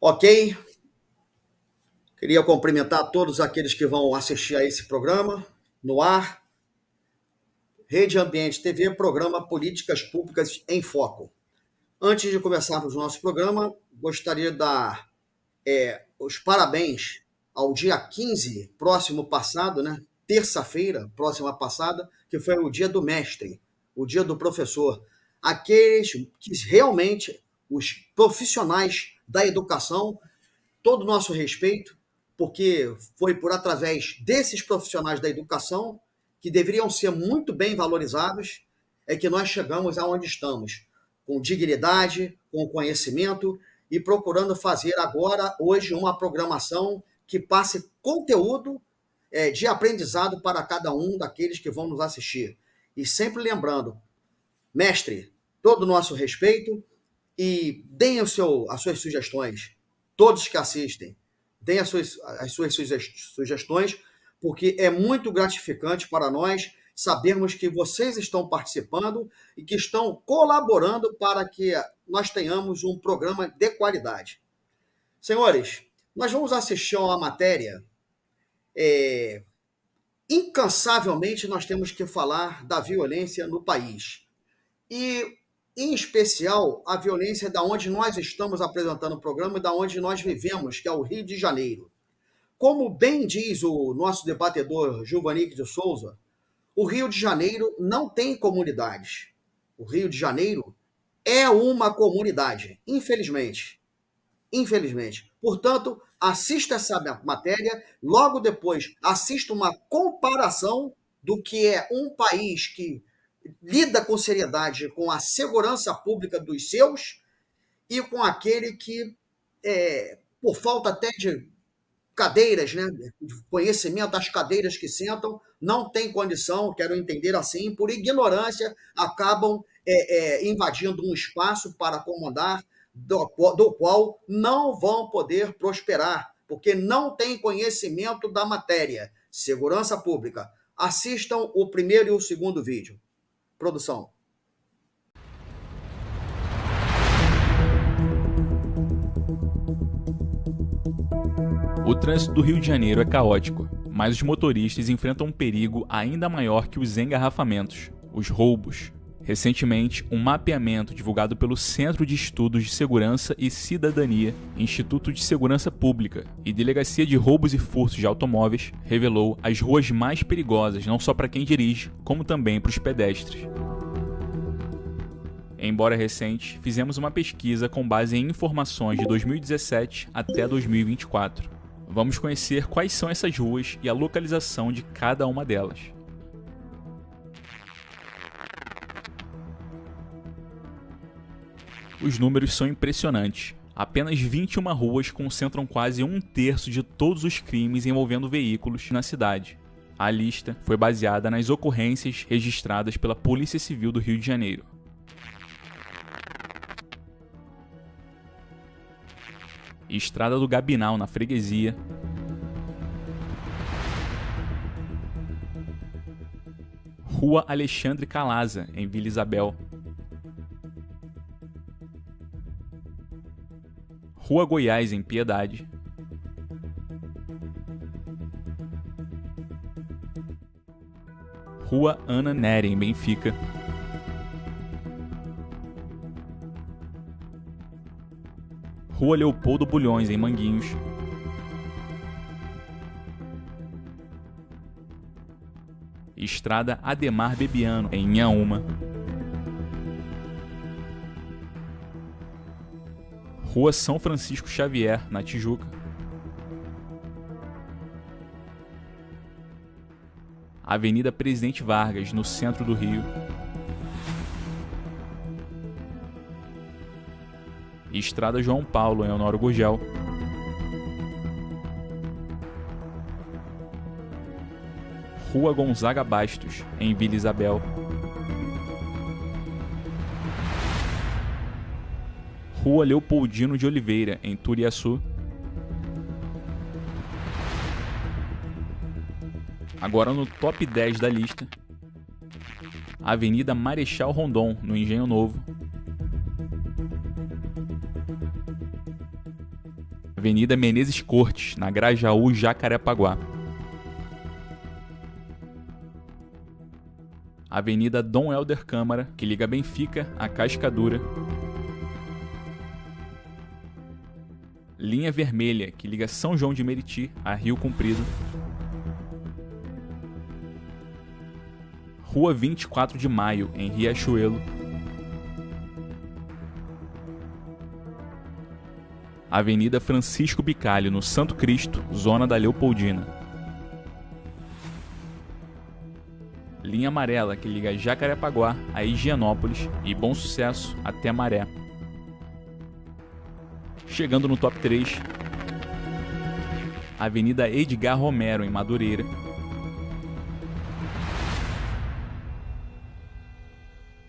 Ok, queria cumprimentar todos aqueles que vão assistir a esse programa no ar. Rede Ambiente TV, programa Políticas Públicas em Foco. Antes de começarmos o nosso programa, gostaria de dar os parabéns ao dia 15, próximo passado, né? Terça-feira, próxima passada, que foi o dia do mestre, o dia do professor. Aqueles que realmente, os profissionais da educação, todo o nosso respeito, porque foi por através desses profissionais da educação, que deveriam ser muito bem valorizados, é que nós chegamos aonde estamos, com dignidade, com conhecimento e procurando fazer agora, hoje, uma programação que passe conteúdo de aprendizado para cada um daqueles que vão nos assistir. E sempre lembrando, mestre, todo o nosso respeito e deem as suas sugestões. Todos que assistem, deem as suas sugestões, porque é muito gratificante para nós sabermos que vocês estão participando e que estão colaborando para que nós tenhamos um programa de qualidade. Senhores, nós vamos assistir a uma matéria. Incansavelmente, nós temos que falar da violência no país. E, em especial, a violência da onde nós estamos apresentando o programa e da onde nós vivemos, que é o Rio de Janeiro. Como bem diz o nosso debatedor Gilvanique de Souza, o Rio de Janeiro não tem comunidades. O Rio de Janeiro é uma comunidade, infelizmente. Infelizmente. Portanto, assista essa matéria, logo depois assista uma comparação do que é um país que lida com seriedade com a segurança pública dos seus e com aquele que, por falta até de cadeiras, né, de conhecimento das cadeiras que sentam, não tem condição, quero entender assim, por ignorância, acabam invadindo um espaço para comandar, do qual não vão poder prosperar, porque não tem conhecimento da matéria. Segurança pública. Assistam o primeiro e o segundo vídeo. Produção. O trânsito do Rio de Janeiro é caótico, mas os motoristas enfrentam um perigo ainda maior que os engarrafamentos, os roubos. Recentemente, um mapeamento divulgado pelo Centro de Estudos de Segurança e Cidadania, Instituto de Segurança Pública e Delegacia de Roubos e Furtos de Automóveis revelou as ruas mais perigosas não só para quem dirige, como também para os pedestres. Embora recente, fizemos uma pesquisa com base em informações de 2017 até 2024. Vamos conhecer quais são essas ruas e a localização de cada uma delas. Os números são impressionantes. Apenas 21 ruas concentram quase um terço de todos os crimes envolvendo veículos na cidade. A lista foi baseada nas ocorrências registradas pela Polícia Civil do Rio de Janeiro. Estrada do Gabinal, na Freguesia. Rua Alexandre Calaza, em Vila Isabel. Rua Goiás, em Piedade. Rua Ana Nery, em Benfica. Rua Leopoldo Bulhões, em Manguinhos. Estrada Ademar Bebiano, em Inhaúma. Rua São Francisco Xavier, na Tijuca. Avenida Presidente Vargas, no centro do Rio. Estrada João Paulo, em Honório Gurgel. Rua Gonzaga Bastos, em Vila Isabel. Rua Leopoldino de Oliveira, em Turiaçu. Agora no top 10 da lista, Avenida Marechal Rondon, no Engenho Novo. Avenida Menezes Cortes, na Grajaú, Jacarepaguá. Avenida Dom Helder Câmara, que liga Benfica a Cascadura. Linha Vermelha, que liga São João de Meriti a Rio Comprido. Rua 24 de Maio, em Riachuelo. Avenida Francisco Bicalho, no Santo Cristo, zona da Leopoldina. Linha Amarela, que liga Jacarepaguá a Higienópolis e Bom Sucesso até Maré. Chegando no top 3, Avenida Edgar Romero, em Madureira.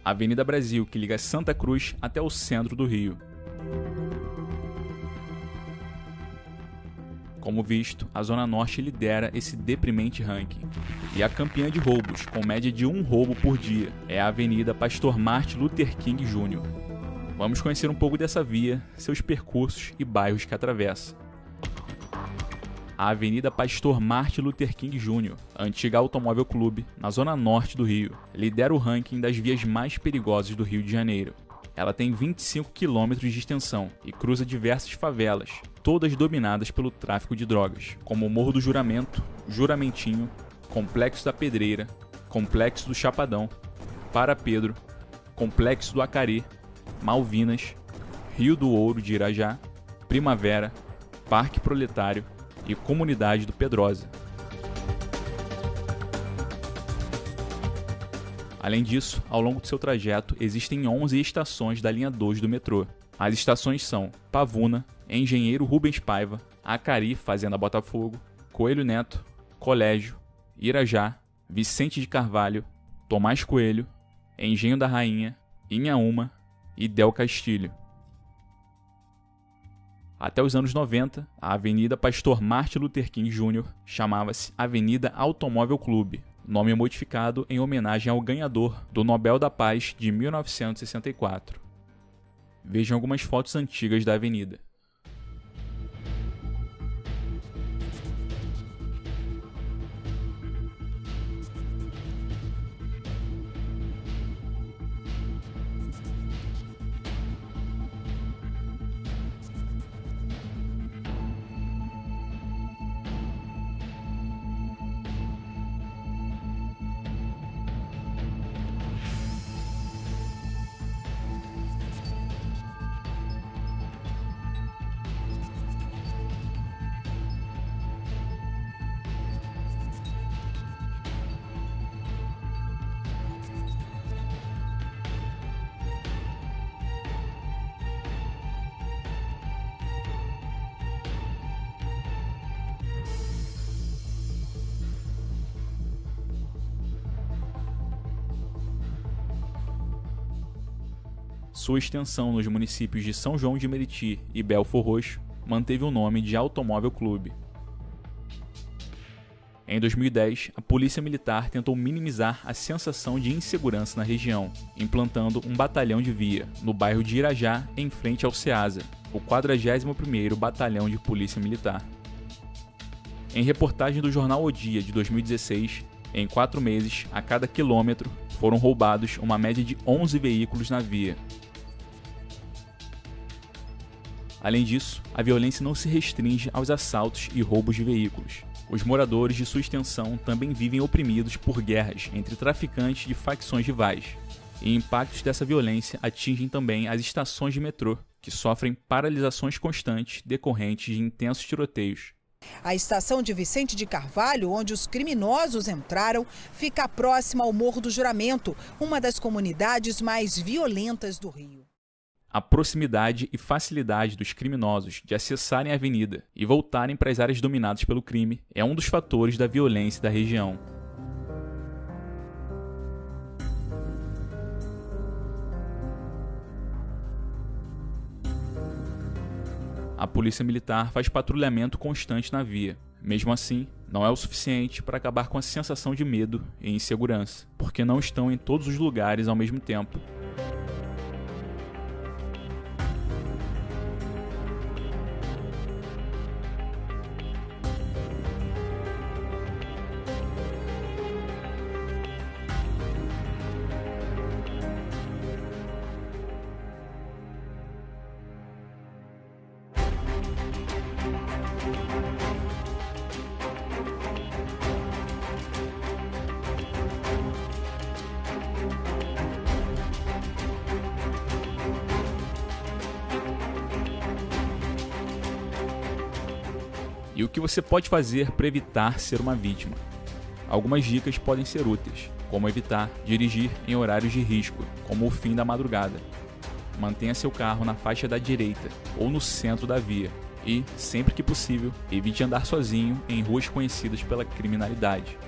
Avenida Brasil, que liga Santa Cruz até o centro do Rio. Como visto, a Zona Norte lidera esse deprimente ranking. E a campeã de roubos, com média de 1 roubo por dia, é a Avenida Pastor Martin Luther King Jr. Vamos conhecer um pouco dessa via, seus percursos e bairros que atravessa. A Avenida Pastor Martin Luther King Jr., antiga Automóvel Clube, na zona norte do Rio, lidera o ranking das vias mais perigosas do Rio de Janeiro. Ela tem 25 km de extensão e cruza diversas favelas, todas dominadas pelo tráfico de drogas, como o Morro do Juramento, Juramentinho, Complexo da Pedreira, Complexo do Chapadão, Para Pedro, Complexo do Acari, Malvinas, Rio do Ouro de Irajá, Primavera, Parque Proletário e Comunidade do Pedrosa. Além disso, ao longo do seu trajeto, existem 11 estações da linha 2 do metrô. As estações são Pavuna, Engenheiro Rubens Paiva, Acari, Fazenda Botafogo, Coelho Neto, Colégio, Irajá, Vicente de Carvalho, Tomás Coelho, Engenho da Rainha, Inhaúma e Del Castilho. Até os anos 90, a Avenida Pastor Martin Luther King Jr. chamava-se Avenida Automóvel Clube, nome modificado em homenagem ao ganhador do Nobel da Paz de 1964. Vejam algumas fotos antigas da avenida. Sua extensão nos municípios de São João de Meriti e Belfor Roxo manteve o nome de Automóvel Clube. Em 2010, a Polícia Militar tentou minimizar a sensação de insegurança na região, implantando um batalhão de via no bairro de Irajá, em frente ao SEASA, o 41º Batalhão de Polícia Militar. Em reportagem do jornal O Dia de 2016, em 4 meses, a cada quilômetro, foram roubados uma média de 11 veículos na via. Além disso, a violência não se restringe aos assaltos e roubos de veículos. Os moradores de sua extensão também vivem oprimidos por guerras entre traficantes de facções rivais. E impactos dessa violência atingem também as estações de metrô, que sofrem paralisações constantes decorrentes de intensos tiroteios. A estação de Vicente de Carvalho, onde os criminosos entraram, fica próxima ao Morro do Juramento, uma das comunidades mais violentas do Rio. A proximidade e facilidade dos criminosos de acessarem a avenida e voltarem para as áreas dominadas pelo crime é um dos fatores da violência da região. A Polícia Militar faz patrulhamento constante na via. Mesmo assim, não é o suficiente para acabar com a sensação de medo e insegurança, porque não estão em todos os lugares ao mesmo tempo. E o que você pode fazer para evitar ser uma vítima. Algumas dicas podem ser úteis, como evitar dirigir em horários de risco, como o fim da madrugada. Mantenha seu carro na faixa da direita ou no centro da via e, sempre que possível, evite andar sozinho em ruas conhecidas pela criminalidade.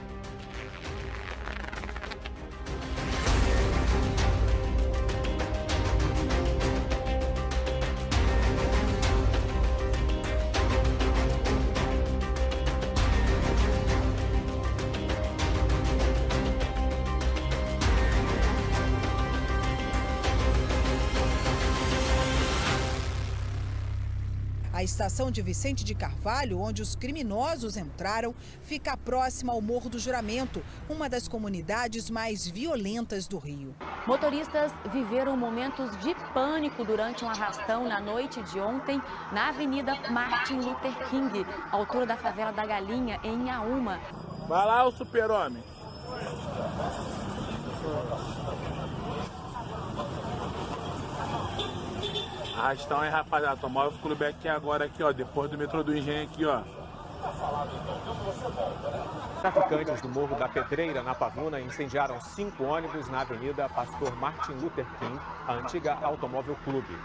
A estação de Vicente de Carvalho, onde os criminosos entraram, fica próxima ao Morro do Juramento, uma das comunidades mais violentas do Rio. Motoristas viveram momentos de pânico durante um arrastão na noite de ontem na Avenida Martin Luther King, altura da favela da Galinha, em Inhaúma. Vai lá, o super-homem. Arrastão aí, rapaziada. Tomar o clube aqui agora, aqui, ó, depois do metrô do Engenho aqui, ó. Traficantes do Morro da Pedreira, na Pavuna, incendiaram 5 ônibus na Avenida Pastor Martin Luther King, a antiga Automóvel Clube.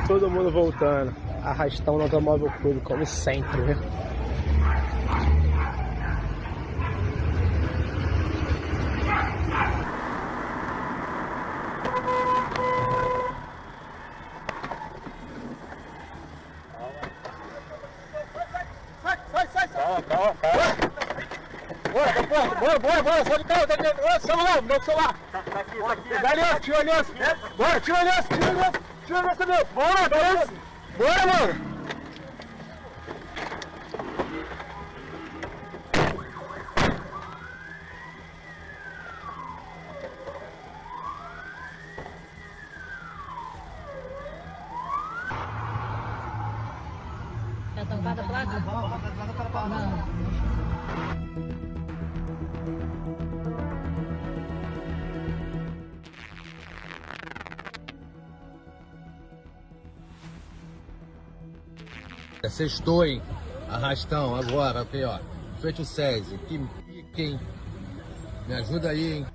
Todo mundo voltando, arrastão no Automóvel Clube, como sempre, né? Bora, sai do carro, tá de celular, meu celular. Valeu, tira a aliança. Bora, tira a aliança, cadê? Bora, beleza? Bora, mano. Tá tampada a placa? Não. Sextou, hein? Arrastão, agora, aqui, ó. Frente ao SESI. Que pique, hein? Me ajuda aí, hein?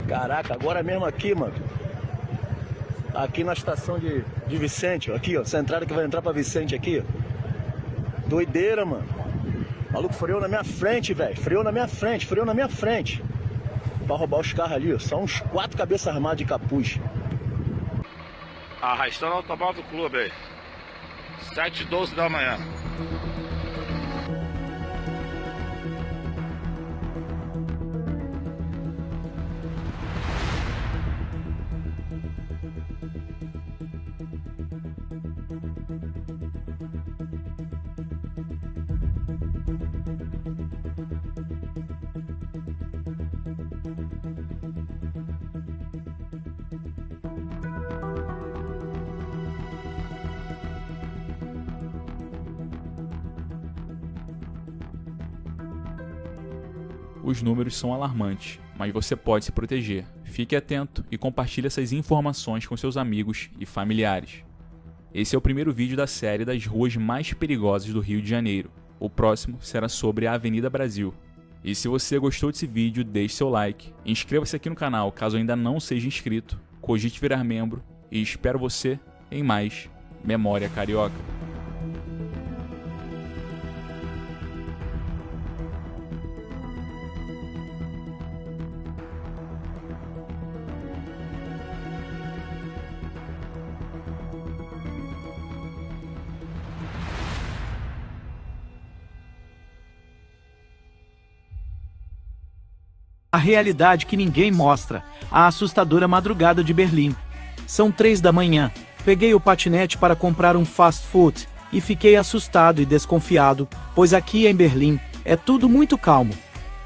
Caraca, agora mesmo aqui, mano. Aqui na estação de Vicente, ó. Aqui, ó. Essa entrada que vai entrar pra Vicente aqui. Doideira, mano. O maluco freou na minha frente, velho. Freou na minha frente. Pra roubar os carros ali, ó. São uns 4 cabeças armadas de capuz. Arrastando o Automóvel Clube aí. 7h12 da manhã. Os números são alarmantes, mas você pode se proteger. Fique atento e compartilhe essas informações com seus amigos e familiares. Esse é o primeiro vídeo da série das ruas mais perigosas do Rio de Janeiro. O próximo será sobre a Avenida Brasil. E se você gostou desse vídeo, deixe seu like, inscreva-se aqui no canal caso ainda não seja inscrito, cogite virar membro e espero você em mais Memória Carioca. A realidade que ninguém mostra, a assustadora madrugada de Berlim. São 3 da manhã, peguei o patinete para comprar um fast food, e fiquei assustado e desconfiado, pois aqui em Berlim é tudo muito calmo.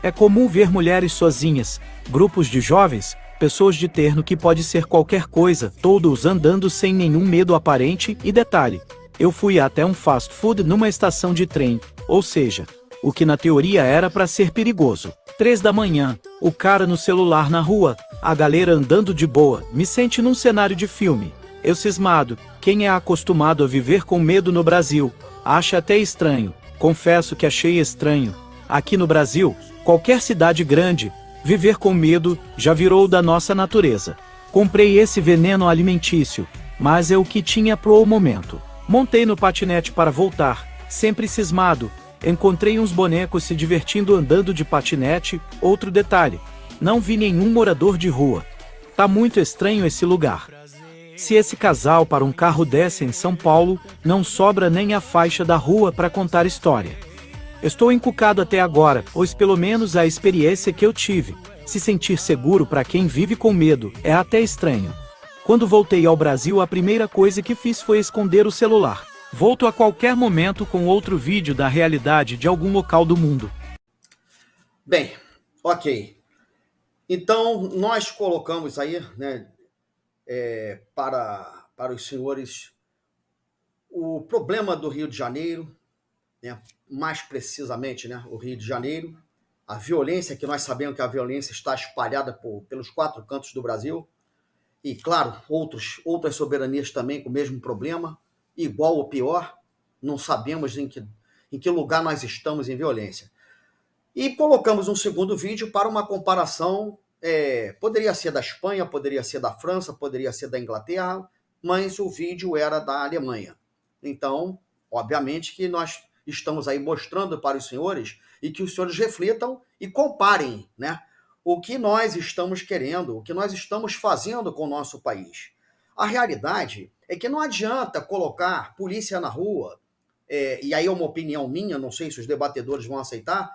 É comum ver mulheres sozinhas, grupos de jovens, pessoas de terno que pode ser qualquer coisa, todos andando sem nenhum medo aparente e detalhe. Eu fui até um fast food numa estação de trem, ou seja, o que na teoria era para ser perigoso. 3 da manhã, o cara no celular na rua, a galera andando de boa, me sente num cenário de filme. Eu cismado, quem é acostumado a viver com medo no Brasil, acha até estranho, confesso que achei estranho. Aqui no Brasil, qualquer cidade grande, viver com medo já virou da nossa natureza. Comprei esse veneno alimentício, mas é o que tinha pro momento. Montei no patinete para voltar, sempre cismado. Encontrei uns bonecos se divertindo andando de patinete. Outro detalhe, não vi nenhum morador de rua. Tá muito estranho esse lugar. Se esse casal para um carro desse em São Paulo, não sobra nem a faixa da rua para contar história. Estou encucado até agora, pois pelo menos a experiência que eu tive, se sentir seguro para quem vive com medo, é até estranho. Quando voltei ao Brasil, a primeira coisa que fiz foi esconder o celular. Volto a qualquer momento com outro vídeo da realidade de algum local do mundo. Bem, ok. Então, nós colocamos aí, né, para os senhores o problema do Rio de Janeiro, né, mais precisamente, né, o Rio de Janeiro, a violência, que nós sabemos que a violência está espalhada pelos 4 cantos do Brasil, e, claro, outras soberanias também com o mesmo problema, igual ou pior, não sabemos em que lugar nós estamos em violência. E colocamos um segundo vídeo para uma comparação, poderia ser da Espanha, poderia ser da França, poderia ser da Inglaterra, mas o vídeo era da Alemanha. Então, obviamente que nós estamos aí mostrando para os senhores e que os senhores reflitam e comparem, né, o que nós estamos querendo, o que nós estamos fazendo com o nosso país. A realidade é que não adianta colocar polícia na rua, e aí é uma opinião minha, não sei se os debatedores vão aceitar,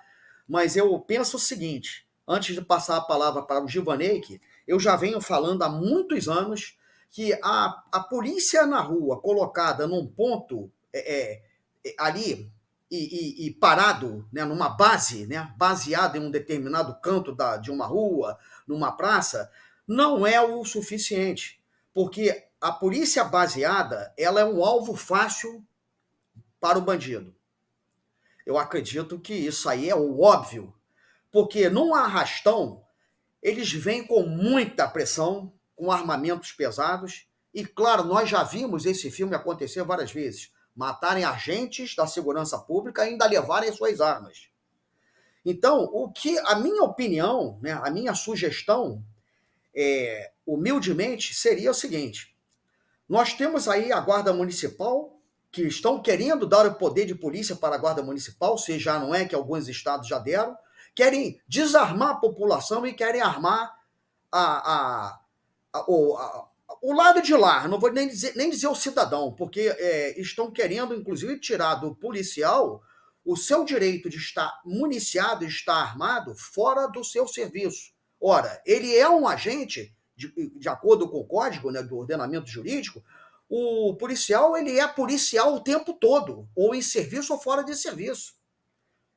mas eu penso o seguinte, antes de passar a palavra para o Givaneik, eu já venho falando há muitos anos que a polícia na rua, colocada num ponto ali e parado, né, numa base, né, baseado em um determinado canto de uma rua, numa praça, não é o suficiente, porque a polícia baseada, ela é um alvo fácil para o bandido. Eu acredito que isso aí é o óbvio, porque num arrastão, eles vêm com muita pressão, com armamentos pesados, e claro, nós já vimos esse filme acontecer várias vezes, matarem agentes da segurança pública e ainda levarem suas armas. Então, a minha opinião, né, a minha sugestão, humildemente, seria o seguinte: nós temos aí a Guarda Municipal, que estão querendo dar o poder de polícia para a Guarda Municipal, se já não é que alguns estados já deram, querem desarmar a população e querem armar o lado de lá, não vou nem dizer o cidadão, porque estão querendo, inclusive, tirar do policial o seu direito de estar municiado, de estar armado, fora do seu serviço. Ora, ele é um agente, de acordo com o código, né, do ordenamento jurídico, o policial, ele é policial o tempo todo, ou em serviço ou fora de serviço.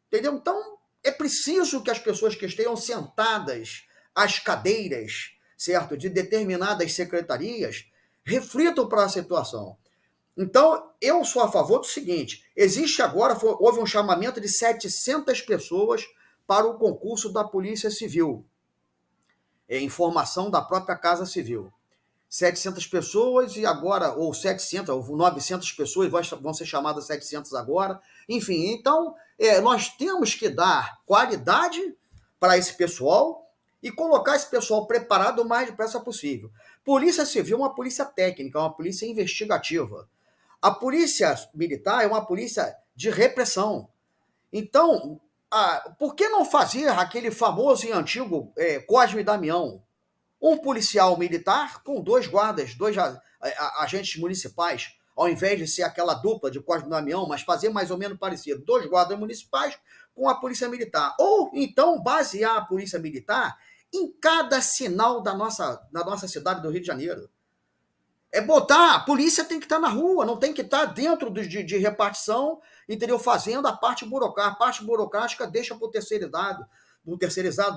Entendeu? Então, é preciso que as pessoas que estejam sentadas às cadeiras, certo, de determinadas secretarias, reflitam para a situação. Então, eu sou a favor do seguinte: existe agora, houve um chamamento de 700 pessoas para o concurso da Polícia Civil, informação da própria Casa Civil. 700 pessoas e agora, ou 700, ou 900 pessoas vão ser chamadas 700 agora. Enfim, então, nós temos que dar qualidade para esse pessoal e colocar esse pessoal preparado o mais depressa possível. Polícia Civil é uma polícia técnica, é uma polícia investigativa. A polícia militar é uma polícia de repressão. Então, por que não fazer aquele famoso e antigo Cosme e Damião? Um policial militar com 2 guardas, 2 agentes municipais, ao invés de ser aquela dupla de Cosme e Damião, mas fazer mais ou menos parecido, 2 guardas municipais com a polícia militar. Ou, então, basear a polícia militar em cada sinal da nossa cidade do Rio de Janeiro. É botar, a polícia tem que estar na rua, não tem que estar dentro de repartição, entendeu? Fazendo a parte burocrática. A parte burocrática deixa para o terceirizado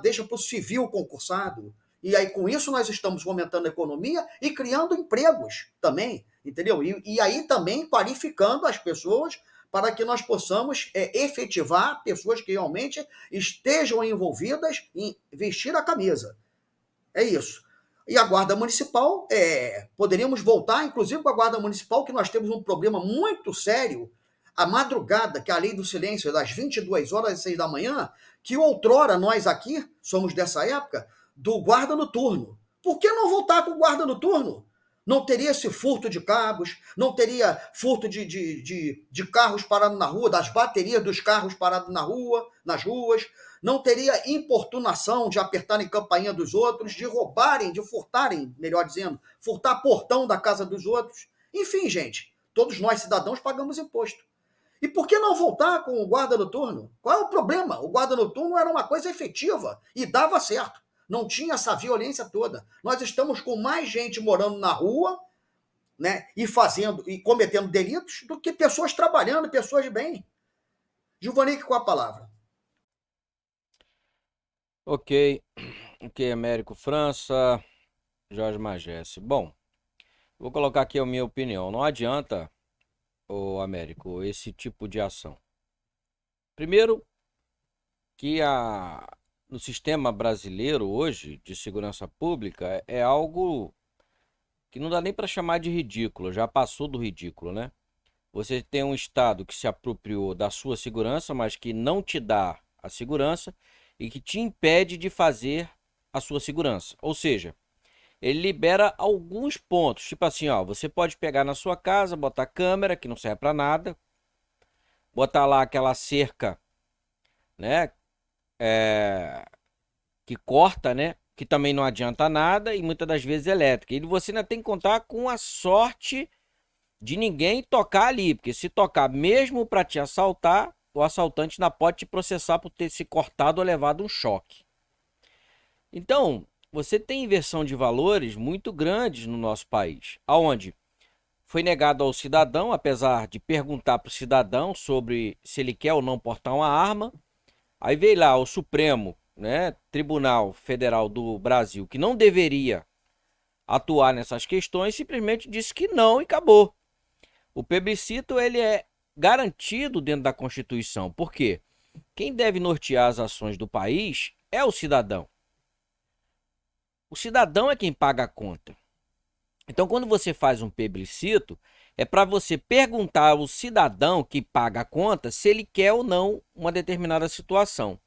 deixa para o civil concursado. E aí, com isso, nós estamos fomentando a economia e criando empregos também, entendeu? E aí também qualificando as pessoas para que nós possamos efetivar pessoas que realmente estejam envolvidas em vestir a camisa. É isso. E a Guarda Municipal, poderíamos voltar, inclusive, com a Guarda Municipal, que nós temos um problema muito sério, a madrugada, que é a lei do silêncio, das 22 horas às 6 da manhã, que outrora nós aqui, somos dessa época, do guarda noturno. Por que não voltar com o guarda noturno? Não teria esse furto de cabos, não teria furto de carros parados na rua, das baterias dos carros parados na rua, nas ruas, não teria importunação de apertarem campainha dos outros, de roubarem, de furtarem, melhor dizendo, furtar portão da casa dos outros. Enfim, gente, todos nós cidadãos pagamos imposto. E por que não voltar com o guarda noturno? Qual é o problema? O guarda noturno era uma coisa efetiva e dava certo. Não tinha essa violência toda. Nós estamos com mais gente morando na rua, né, e cometendo delitos do que pessoas trabalhando, pessoas de bem. Giovanni, com a palavra. Ok, Américo França, Jorge Magesse. Bom, vou colocar aqui a minha opinião. Não adianta, Américo, esse tipo de ação. Primeiro, que no sistema brasileiro hoje de segurança pública é algo que não dá nem para chamar de ridículo, já passou do ridículo, né? Você tem um Estado que se apropriou da sua segurança, mas que não te dá a segurança e que te impede de fazer a sua segurança. Ou seja, ele libera alguns pontos, tipo assim, ó, você pode pegar na sua casa, botar câmera, que não serve para nada, botar lá aquela cerca, né, que corta, né, que também não adianta nada e muitas das vezes elétrica. E você ainda tem que contar com a sorte de ninguém tocar ali, porque se tocar mesmo para te assaltar, o assaltante ainda pode te processar por ter se cortado ou levado um choque. Então, você tem inversão de valores muito grandes no nosso país, aonde foi negado ao cidadão, apesar de perguntar para o cidadão sobre se ele quer ou não portar uma arma. Aí veio lá o Supremo, né, Tribunal Federal do Brasil, que não deveria atuar nessas questões, simplesmente disse que não e acabou. O plebiscito, ele é garantido dentro da Constituição. Por quê? Quem deve nortear as ações do país é o cidadão. O cidadão é quem paga a conta. Então, quando você faz um plebiscito, é para você perguntar ao cidadão que paga a conta se ele quer ou não uma determinada situação.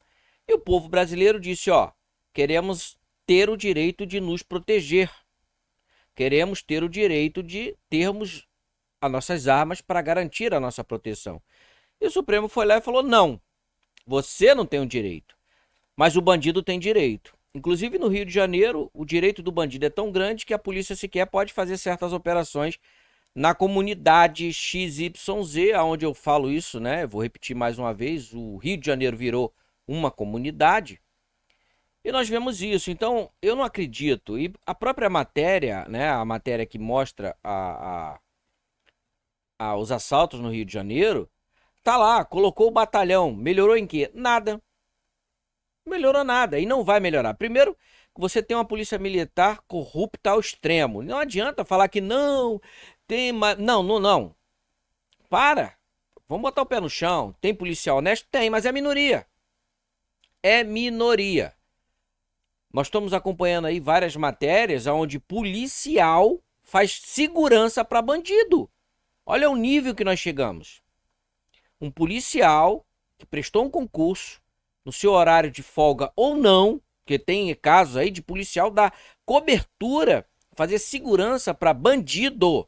E o povo brasileiro disse, ó, queremos ter o direito de nos proteger. Queremos ter o direito de termos as nossas armas para garantir a nossa proteção. E o Supremo foi lá e falou, não, você não tem o direito, mas o bandido tem direito. Inclusive no Rio de Janeiro, o direito do bandido é tão grande que a polícia sequer pode fazer certas operações na comunidade XYZ, onde eu falo isso, né? Vou repetir mais uma vez, o Rio de Janeiro virou uma comunidade e nós vemos isso. Então, eu não acredito. E a própria matéria, né? A matéria que mostra os assaltos no Rio de Janeiro, tá lá, colocou o batalhão. Melhorou em quê? Nada. Melhorou nada e não vai melhorar. Primeiro, você tem uma polícia militar corrupta ao extremo. Não adianta falar que não, tem... Não. Para. Vamos botar o pé no chão. Tem policial honesto? Tem, mas é minoria. É minoria. Nós estamos acompanhando aí várias matérias onde policial faz segurança para bandido. Olha o nível que nós chegamos. Um policial que prestou um concurso no seu horário de folga ou não, porque tem casos aí de policial dar cobertura, fazer segurança para bandido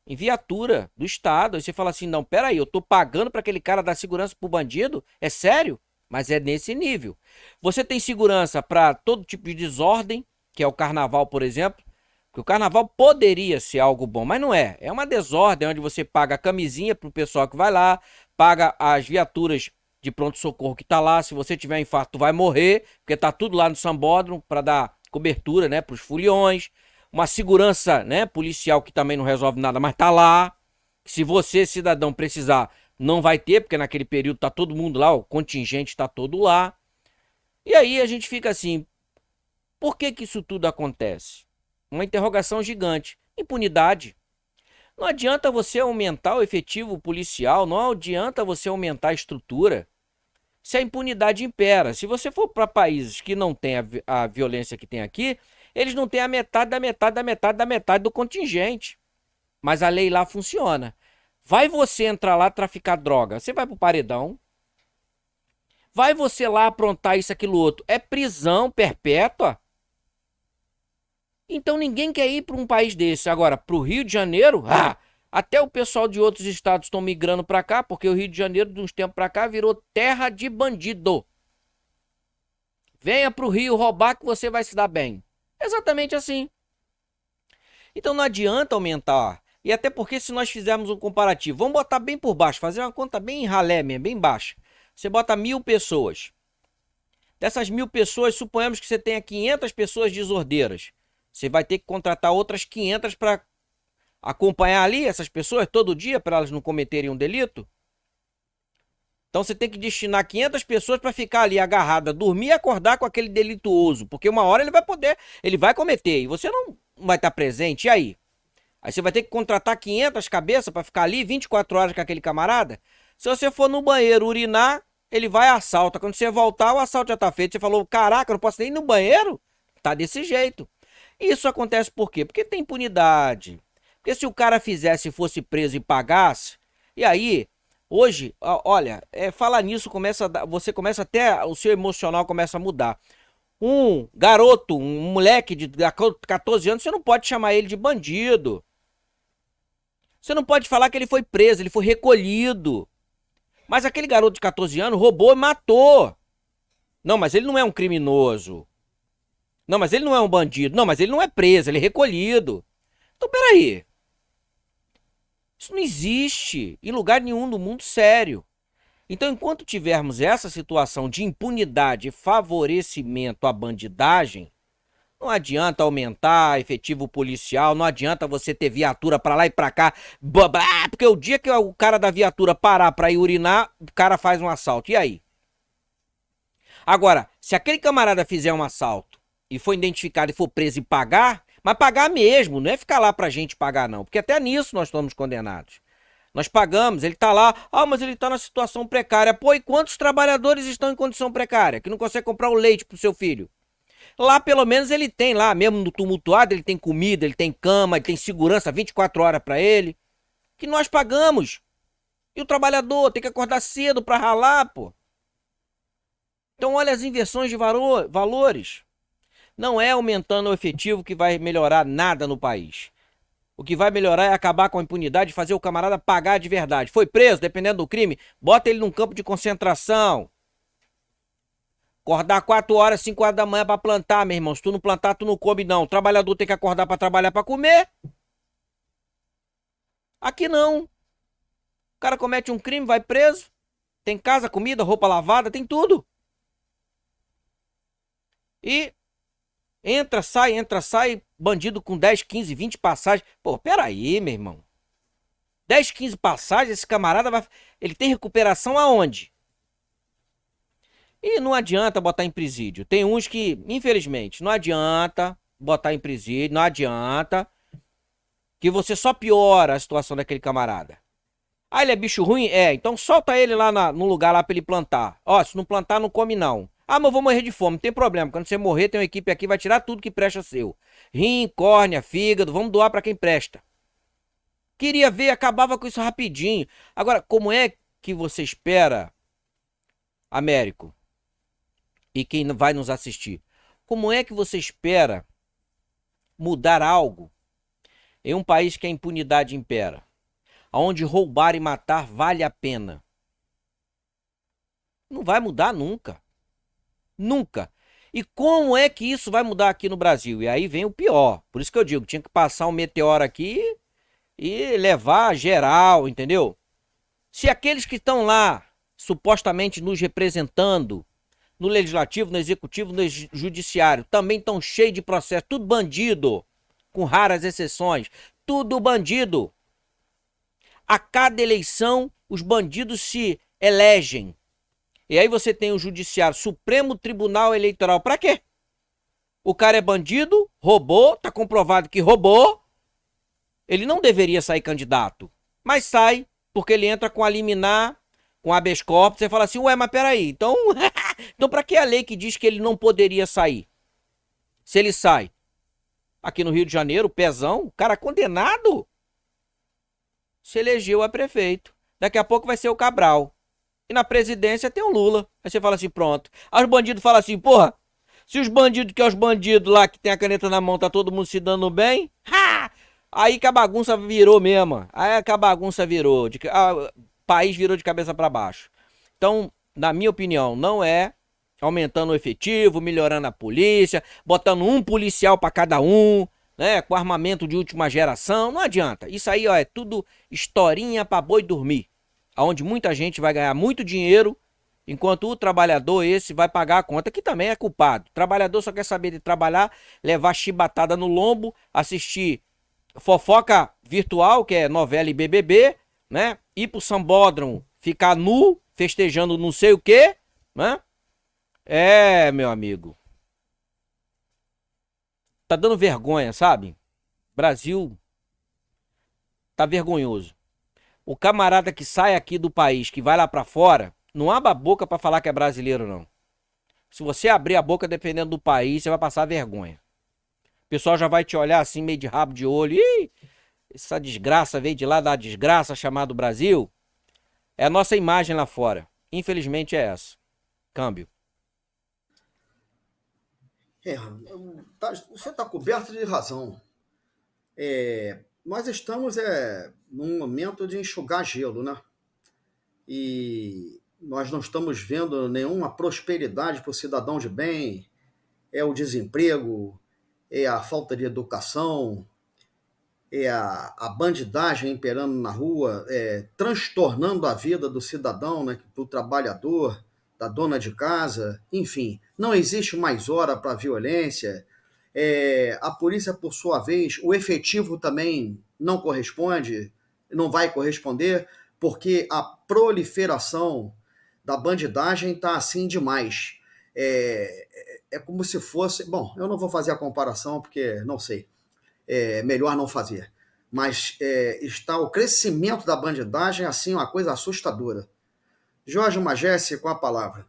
em viatura do Estado. Aí você fala assim, não, peraí, eu tô pagando para aquele cara dar segurança pro bandido? É sério? Mas é nesse nível. Você tem segurança para todo tipo de desordem, que é o carnaval, por exemplo. Porque o carnaval poderia ser algo bom, mas não é. É uma desordem onde você paga a camisinha pro pessoal que vai lá, paga as viaturas de pronto-socorro que tá lá. Se você tiver infarto, tu vai morrer, porque tá tudo lá no sambódromo para dar cobertura, né, pros foliões. uma segurança, né, policial que também não resolve nada, mas tá lá. Se você, cidadão, precisar, não vai ter, porque naquele período tá todo mundo lá, o contingente tá todo lá. E aí a gente fica assim, por que que isso tudo acontece? Uma interrogação gigante. Impunidade. Não adianta você aumentar o efetivo policial, não adianta você aumentar a estrutura, se a impunidade impera. Se você for para países que não têm a violência que tem aqui, eles não têm a metade da metade da metade da metade do contingente. Mas a lei lá funciona. Vai você entrar lá traficar droga, você vai pro paredão. Vai você lá aprontar isso, aquilo, outro. É prisão perpétua. Então ninguém quer ir para um país desse. Agora, para o Rio de Janeiro, até o pessoal de outros estados estão migrando para cá, porque o Rio de Janeiro, de uns tempos para cá, virou terra de bandido. Venha para o Rio roubar que você vai se dar bem. Exatamente assim. Então não adianta aumentar. E até porque se nós fizermos um comparativo, vamos botar bem por baixo, fazer uma conta bem ralé mesmo, bem baixa. Você bota 1.000 pessoas. Dessas 1.000 pessoas, suponhamos que você tenha 500 pessoas desordeiras. Você vai ter que contratar outras 500 para acompanhar ali essas pessoas todo dia, para elas não cometerem um delito. Então você tem que destinar 500 pessoas para ficar ali agarrada, dormir e acordar com aquele delituoso. Porque uma hora ele vai cometer e você não vai estar presente. E aí? Aí você vai ter que contratar 500 cabeças para ficar ali 24 horas com aquele camarada. Se você for no banheiro urinar, ele vai e assalta. Quando você voltar, o assalto já tá feito. Você falou, caraca, eu não posso nem ir no banheiro? Tá desse jeito. Isso acontece por quê? Porque tem impunidade. Porque se o cara fizesse e fosse preso e pagasse, e aí, hoje, olha, falar nisso você começa até, o seu emocional começa a mudar. Um garoto, um moleque de 14 anos, você não pode chamar ele de bandido. Você não pode falar que ele foi preso, ele foi recolhido. Mas aquele garoto de 14 anos roubou e matou. Não, mas ele não é um criminoso. Não, mas ele não é um bandido. Não, mas ele não é preso, ele é recolhido. Então, peraí. Isso não existe em lugar nenhum do mundo sério. Então, enquanto tivermos essa situação de impunidade e favorecimento à bandidagem, não adianta aumentar efetivo policial, não adianta você ter viatura para lá e para cá, porque o dia que o cara da viatura parar para ir urinar, o cara faz um assalto. E aí? Agora, se aquele camarada fizer um assalto e for identificado e for preso e pagar, mas pagar mesmo, não é ficar lá pra gente pagar não, porque até nisso nós estamos condenados. Nós pagamos, ele tá lá, mas ele tá na situação precária. Pô, e quantos trabalhadores estão em condição precária, que não consegue comprar o leite pro seu filho? Lá pelo menos ele tem lá, mesmo no tumultuado, ele tem comida, ele tem cama, ele tem segurança 24 horas pra ele, que nós pagamos. E o trabalhador tem que acordar cedo pra ralar, pô. Então olha as inversões de valores. Não é aumentando o efetivo que vai melhorar nada no país. O que vai melhorar é acabar com a impunidade e fazer o camarada pagar de verdade. Foi preso, dependendo do crime, bota ele num campo de concentração. Acordar 4 horas, 5 horas da manhã pra plantar, meu irmão. Se tu não plantar, tu não come, não. O trabalhador tem que acordar pra trabalhar, pra comer. Aqui não. O cara comete um crime, vai preso. Tem casa, comida, roupa lavada, tem tudo. E entra, sai, bandido com 10, 15, 20 passagens. Pô, peraí, meu irmão. 10, 15 passagens, esse camarada vai... Ele tem recuperação aonde? E não adianta botar em presídio. Tem uns que, infelizmente, não adianta botar em presídio, não adianta, que você só piora a situação daquele camarada. Ah, ele é bicho ruim? Então solta ele lá no lugar lá pra ele plantar. Se não plantar, não come não. Mas eu vou morrer de fome, não tem problema. Quando você morrer, tem uma equipe aqui, vai tirar tudo que presta seu. Rim, córnea, fígado, vamos doar pra quem presta. Queria ver, acabava com isso rapidinho. Agora, como é que você espera, Américo, e quem vai nos assistir, como é que você espera mudar algo em um país que a impunidade impera? Onde roubar e matar vale a pena? Não vai mudar nunca. Nunca. E como é que isso vai mudar aqui no Brasil? E aí vem o pior. Por isso que eu digo, tinha que passar um meteoro aqui e levar geral, entendeu? Se aqueles que estão lá, supostamente nos representando, no legislativo, no executivo, no judiciário, também estão cheios de processo, tudo bandido. com raras exceções. Tudo bandido. A cada eleição, os bandidos se elegem. E aí você tem o Judiciário, Supremo Tribunal Eleitoral. Pra quê? O cara é bandido, roubou, tá comprovado que roubou. Ele não deveria sair candidato, mas sai porque ele entra com a liminar, com habeas corpus. Você fala assim, ué, mas peraí, então pra que a lei que diz que ele não poderia sair? Se ele sai. Aqui no Rio de Janeiro, Pezão, o cara condenado, se elegeu a prefeito. Daqui a pouco vai ser o Cabral. E na presidência tem o Lula. Aí você fala assim, pronto. Aí os bandidos falam assim, porra, se os bandidos que é os bandidos lá que tem a caneta na mão, tá todo mundo se dando bem, aí que a bagunça virou mesmo. Aí que a bagunça virou. O país virou de cabeça para baixo. Então, na minha opinião, não é aumentando o efetivo, melhorando a polícia, botando um policial para cada um, né, com armamento de última geração. Não adianta. Isso aí, ó, é tudo historinha para boi dormir. Onde muita gente vai ganhar muito dinheiro, enquanto o trabalhador esse vai pagar a conta, que também é culpado. O trabalhador só quer saber de trabalhar, levar chibatada no lombo, assistir fofoca virtual, que é novela e BBB, né? Ir pro sambódromo, ficar nu, festejando não sei o quê, né? Meu amigo. Tá dando vergonha, sabe? Brasil tá vergonhoso. O camarada que sai aqui do país, que vai lá pra fora, não abre a boca pra falar que é brasileiro, não. Se você abrir a boca dependendo do país, você vai passar vergonha. O pessoal já vai te olhar assim, meio de rabo de olho. Ih, essa desgraça veio de lá da desgraça chamada Brasil. É a nossa imagem lá fora. Infelizmente é essa. Câmbio. Você está coberto de razão. Nós estamos num momento de enxugar gelo, né? E nós não estamos vendo nenhuma prosperidade para o cidadão de bem. É o desemprego, é a falta de educação, é a bandidagem imperando na rua, transtornando a vida do cidadão, né, do trabalhador, da dona de casa, enfim. Não existe mais hora para a violência. A polícia, por sua vez, o efetivo também não corresponde, não vai corresponder, porque a proliferação da bandidagem está assim demais. É como se fosse... Bom, eu não vou fazer a comparação porque não sei. Melhor não fazer. Mas está o crescimento da bandidagem assim, uma coisa assustadora. Jorge Magesse, com a palavra.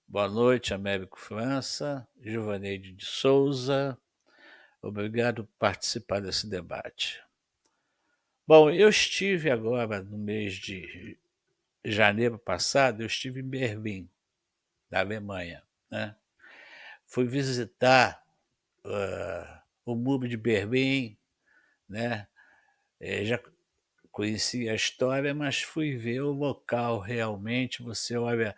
Boa noite, Américo França, Givaneide de Souza. Obrigado por participar desse debate. Bom, eu estive agora, no mês de janeiro passado, eu estive em Berlim, na Alemanha, né? Fui visitar o Muro de Berlim, né? Já conheci a história, mas fui ver o local realmente. Você olha,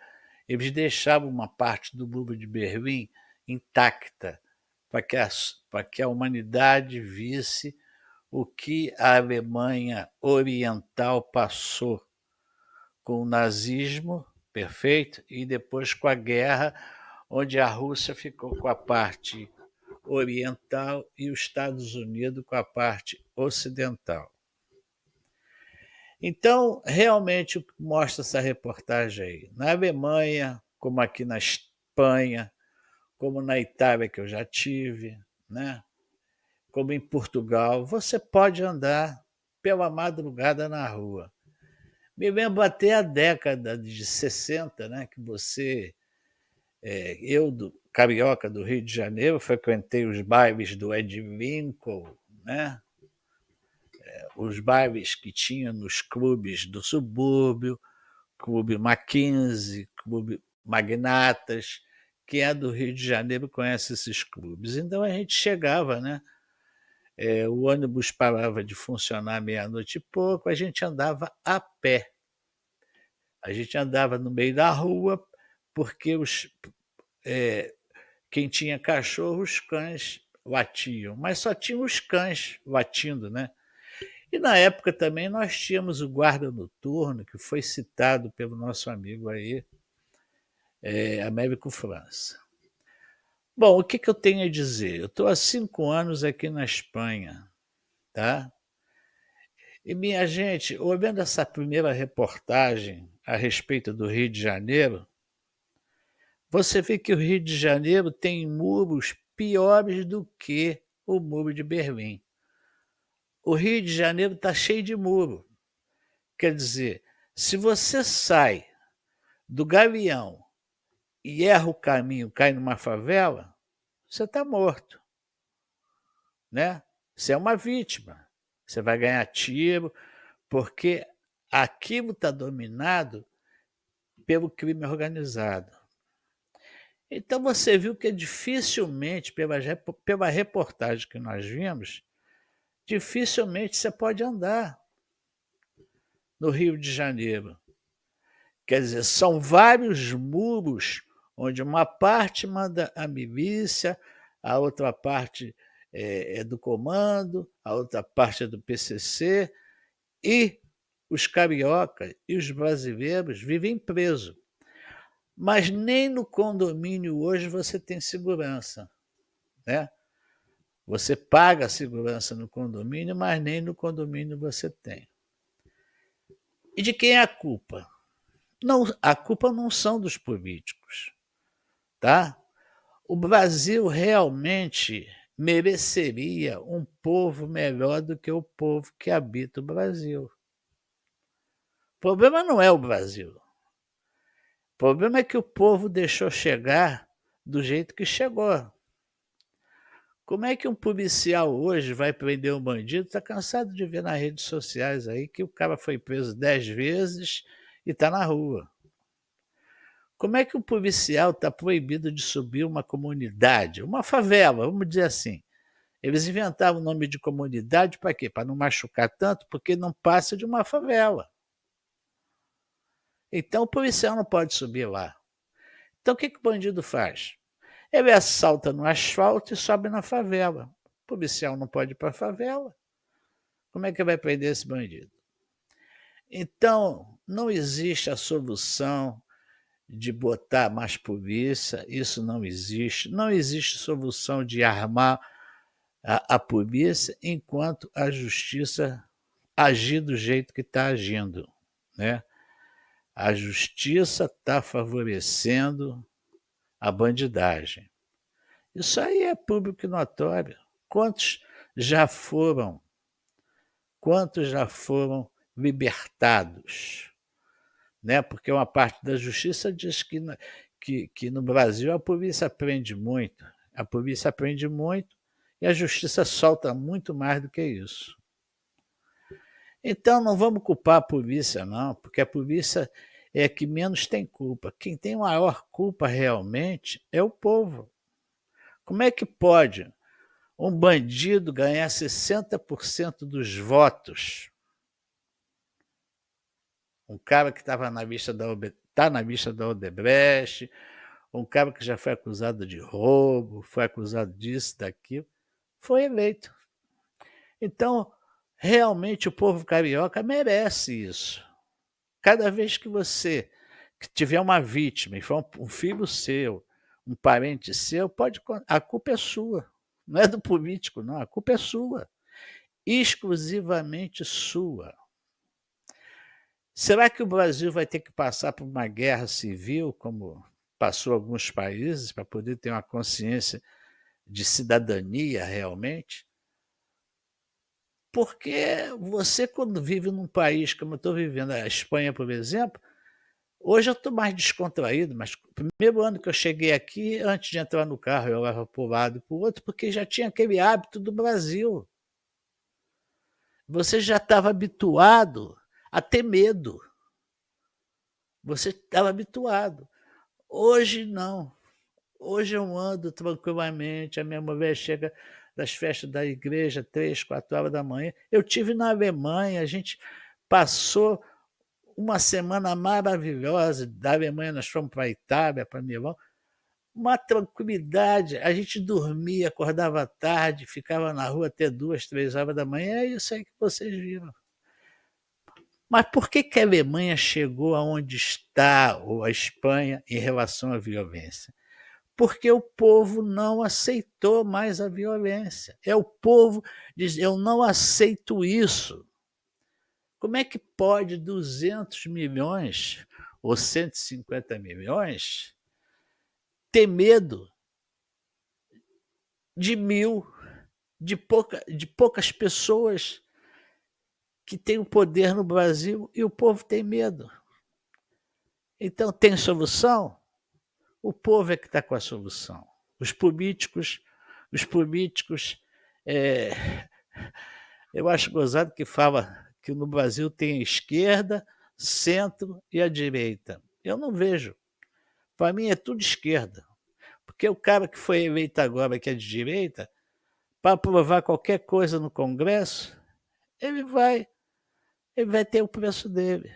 eles deixavam uma parte do Muro de Berlim intacta, para que a humanidade visse o que a Alemanha Oriental passou com o nazismo, perfeito, e depois com a guerra, onde a Rússia ficou com a parte oriental e os Estados Unidos com a parte ocidental. Então, realmente, o que mostra essa reportagem aí? Na Alemanha, como aqui na Espanha, como na Itália, que eu já tive, né? Como em Portugal, você pode andar pela madrugada na rua. Me lembro até a década de 60, né, que eu, carioca do Rio de Janeiro, frequentei os bailes do Ed Lincoln, né? Os bailes que tinha nos clubes do subúrbio, Clube Mackenzie, Clube Magnatas. Quem é do Rio de Janeiro conhece esses clubes. Então a gente chegava, né? O ônibus parava de funcionar meia-noite e pouco, a gente andava a pé. A gente andava no meio da rua, porque quem tinha cachorro, os cães latiam, mas só tinha os cães latindo, né? E na época também nós tínhamos o guarda noturno, que foi citado pelo nosso amigo aí, Américo França. Bom, o que eu tenho a dizer? Eu estou há 5 anos aqui na Espanha, tá? E, minha gente, olhando essa primeira reportagem a respeito do Rio de Janeiro, você vê que o Rio de Janeiro tem muros piores do que o Muro de Berlim. O Rio de Janeiro está cheio de muro. Quer dizer, se você sai do Galeão e erra o caminho, cai numa favela, você está morto, né? Você é uma vítima. Você vai ganhar tiro, porque aquilo está dominado pelo crime organizado. Então você viu que dificilmente, pela reportagem que nós vimos, dificilmente você pode andar no Rio de Janeiro. Quer dizer, são vários muros onde uma parte manda a milícia, a outra parte é do comando, a outra parte é do PCC, e os cariocas e os brasileiros vivem presos. Mas nem no condomínio hoje você tem segurança, né? Você paga a segurança no condomínio, mas nem no condomínio você tem. E de quem é a culpa? Não, a culpa não são dos políticos, tá? O Brasil realmente mereceria um povo melhor do que o povo que habita o Brasil. O problema não é o Brasil. O problema é que o povo deixou chegar do jeito que chegou. Como é que um policial hoje vai prender um bandido? Está cansado de ver nas redes sociais aí que o cara foi preso 10 vezes e está na rua. Como é que um policial está proibido de subir uma comunidade, uma favela, vamos dizer assim? Eles inventavam o nome de comunidade para quê? Para não machucar tanto, porque não passa de uma favela. Então o policial não pode subir lá. Então o que o bandido faz? Ele assalta no asfalto e sobe na favela. O policial não pode ir para a favela. Como é que vai prender esse bandido? Então, não existe a solução de botar mais polícia, isso não existe. Não existe solução de armar a polícia enquanto a justiça agir do jeito que está agindo, né? A justiça está favorecendo a bandidagem. Isso aí é público e notório. Quantos já foram libertados? Né? Porque uma parte da justiça diz que no Brasil a polícia prende muito. A polícia prende muito e a justiça solta muito mais do que isso. Então não vamos culpar a polícia, não, porque a polícia é a que menos tem culpa. Quem tem maior culpa realmente é o povo. Como é que pode um bandido ganhar 60% dos votos? Um cara que estava na lista está na lista da Odebrecht, um cara que já foi acusado de roubo, foi acusado disso, daquilo, foi eleito. Então, realmente o povo carioca merece isso. Cada vez que você tiver uma vítima, e for um filho seu, um parente seu, a culpa é sua. Não é do político, não. A culpa é sua. Exclusivamente sua. Será que o Brasil vai ter que passar por uma guerra civil, como passou alguns países, para poder ter uma consciência de cidadania realmente? Porque você, quando vive num país como eu estou vivendo, a Espanha, por exemplo, hoje eu estou mais descontraído, mas o primeiro ano que eu cheguei aqui, antes de entrar no carro, eu olhava para um lado e para o outro, porque já tinha aquele hábito do Brasil. Você já estava habituado a ter medo. Você estava habituado. Hoje não. Hoje eu ando tranquilamente, a minha mulher chega das festas da igreja 3, 4 horas da manhã. Eu tive na Alemanha, a gente passou uma semana maravilhosa. Da Alemanha nós fomos para a Itália, para Milão. Uma tranquilidade. A gente dormia, acordava tarde, ficava na rua até 2, 3 horas da manhã. É isso aí que vocês viram. Mas por que a Alemanha chegou aonde está, ou a Espanha, em relação à violência? porque o povo não aceitou mais a violência. É o povo diz: eu não aceito isso. Como é que pode 200 milhões ou 150 milhões ter medo de 1.000, de poucas pessoas que têm o poder no Brasil e o povo tem medo? Então, tem solução? O povo é que está com a solução. Os políticos, eu acho gozado que fala que no Brasil tem a esquerda, centro e a direita. Eu não vejo. Para mim é tudo esquerda. Porque o cara que foi eleito agora, que é de direita, para aprovar qualquer coisa no Congresso, ele vai ter o preço dele.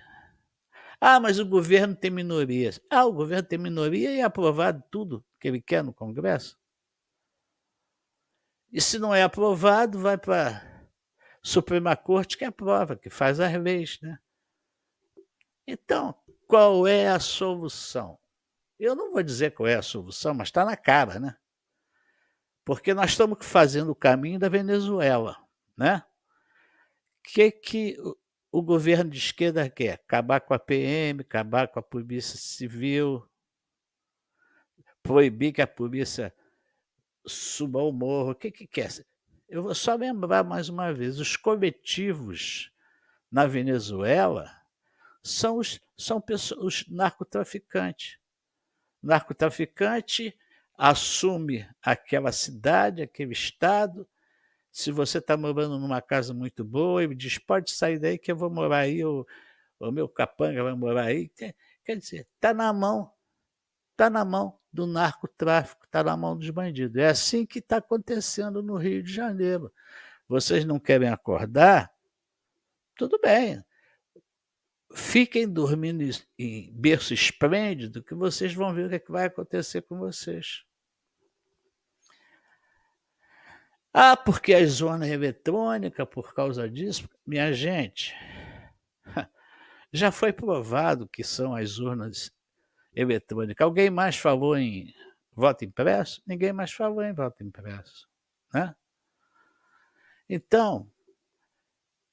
Ah, mas o governo tem minorias. Ah, o governo tem minoria e é aprovado tudo que ele quer no Congresso. E se não é aprovado, vai para a Suprema Corte que aprova, que faz as leis, né? Então, qual é a solução? Eu não vou dizer qual é a solução, mas está na cara, né? Porque nós estamos fazendo o caminho da Venezuela, né? O que o governo de esquerda quer? Acabar com a PM, acabar com a Polícia Civil, proibir que a polícia suba ao morro. O que quer? Eu vou só lembrar mais uma vez, os coletivos na Venezuela são os narcotraficantes. O narcotraficante assume aquela cidade, aquele estado. Se você está morando numa casa muito boa, ele diz: pode sair daí que eu vou morar aí, o meu capanga vai morar aí. Quer dizer, está na mão do narcotráfico, está na mão dos bandidos. É assim que está acontecendo no Rio de Janeiro. Vocês não querem acordar? Tudo bem. Fiquem dormindo em berço esplêndido, que vocês vão ver o que vai acontecer com vocês. Ah, porque a zona eletrônica, por causa disso, minha gente, já foi provado que são as urnas eletrônicas. Alguém mais falou em voto impresso? Ninguém mais falou em voto impresso, né? Então,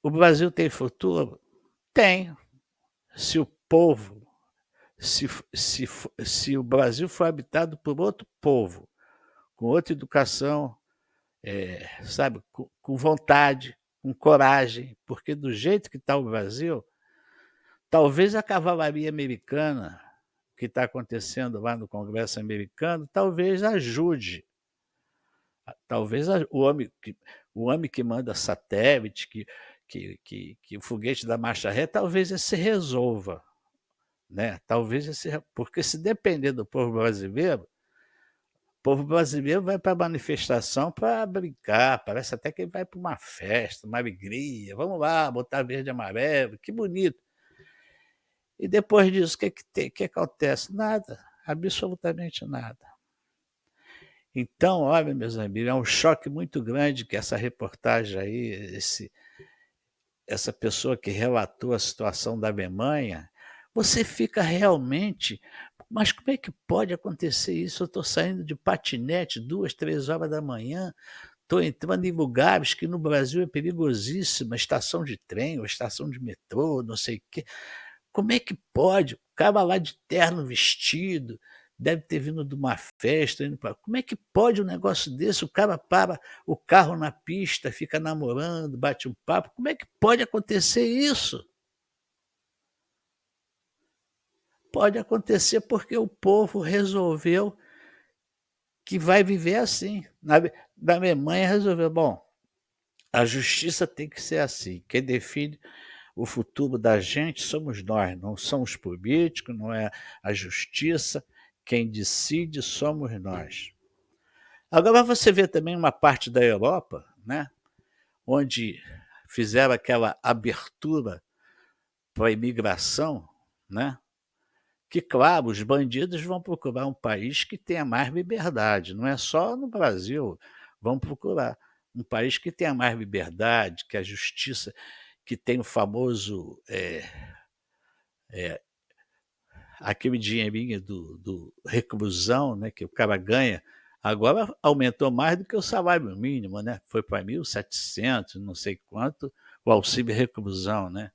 o Brasil tem futuro? Tem. Se o povo, se o Brasil for habitado por outro povo, com outra educação, sabe, com vontade, com coragem, porque do jeito que está o Brasil, talvez a cavalaria americana, que está acontecendo lá no Congresso americano, talvez ajude. Talvez o homem que manda satélite, que o foguete da marcha ré, talvez esse resolva. Né? Porque se depender do povo brasileiro, o povo brasileiro vai para a manifestação para brincar, parece até que ele vai para uma festa, uma alegria, vamos lá, botar verde e amarelo, que bonito. E depois disso, o que acontece? Nada, absolutamente nada. Então, olha, meus amigos, é um choque muito grande que essa reportagem aí, essa pessoa que relatou a situação da Alemanha, você fica realmente... Mas como é que pode acontecer isso? Eu estou saindo de patinete 2, 3 horas da manhã, estou entrando em lugares que no Brasil é perigosíssimo, estação de trem ou estação de metrô, não sei o quê. Como é que pode? O cara lá de terno vestido, deve ter vindo de uma festa. Como é que pode um negócio desse? O cara para o carro na pista, fica namorando, bate um papo. Como é que pode acontecer isso? Pode acontecer porque o povo resolveu que vai viver assim. Na Alemanha resolveu, bom, a justiça tem que ser assim. Quem define o futuro da gente somos nós, não são os políticos, não é a justiça. Quem decide somos nós. Agora você vê também uma parte da Europa, né, onde fizeram aquela abertura para a imigração, né? Que, claro, os bandidos vão procurar um país que tenha mais liberdade, não é só no Brasil, vão procurar um país que tenha mais liberdade, que a justiça, que tem o famoso aquele dinheirinho do reclusão, né, que o cara ganha, agora aumentou mais do que o salário mínimo, né? Foi para 1.700, não sei quanto, o auxílio reclusão, né?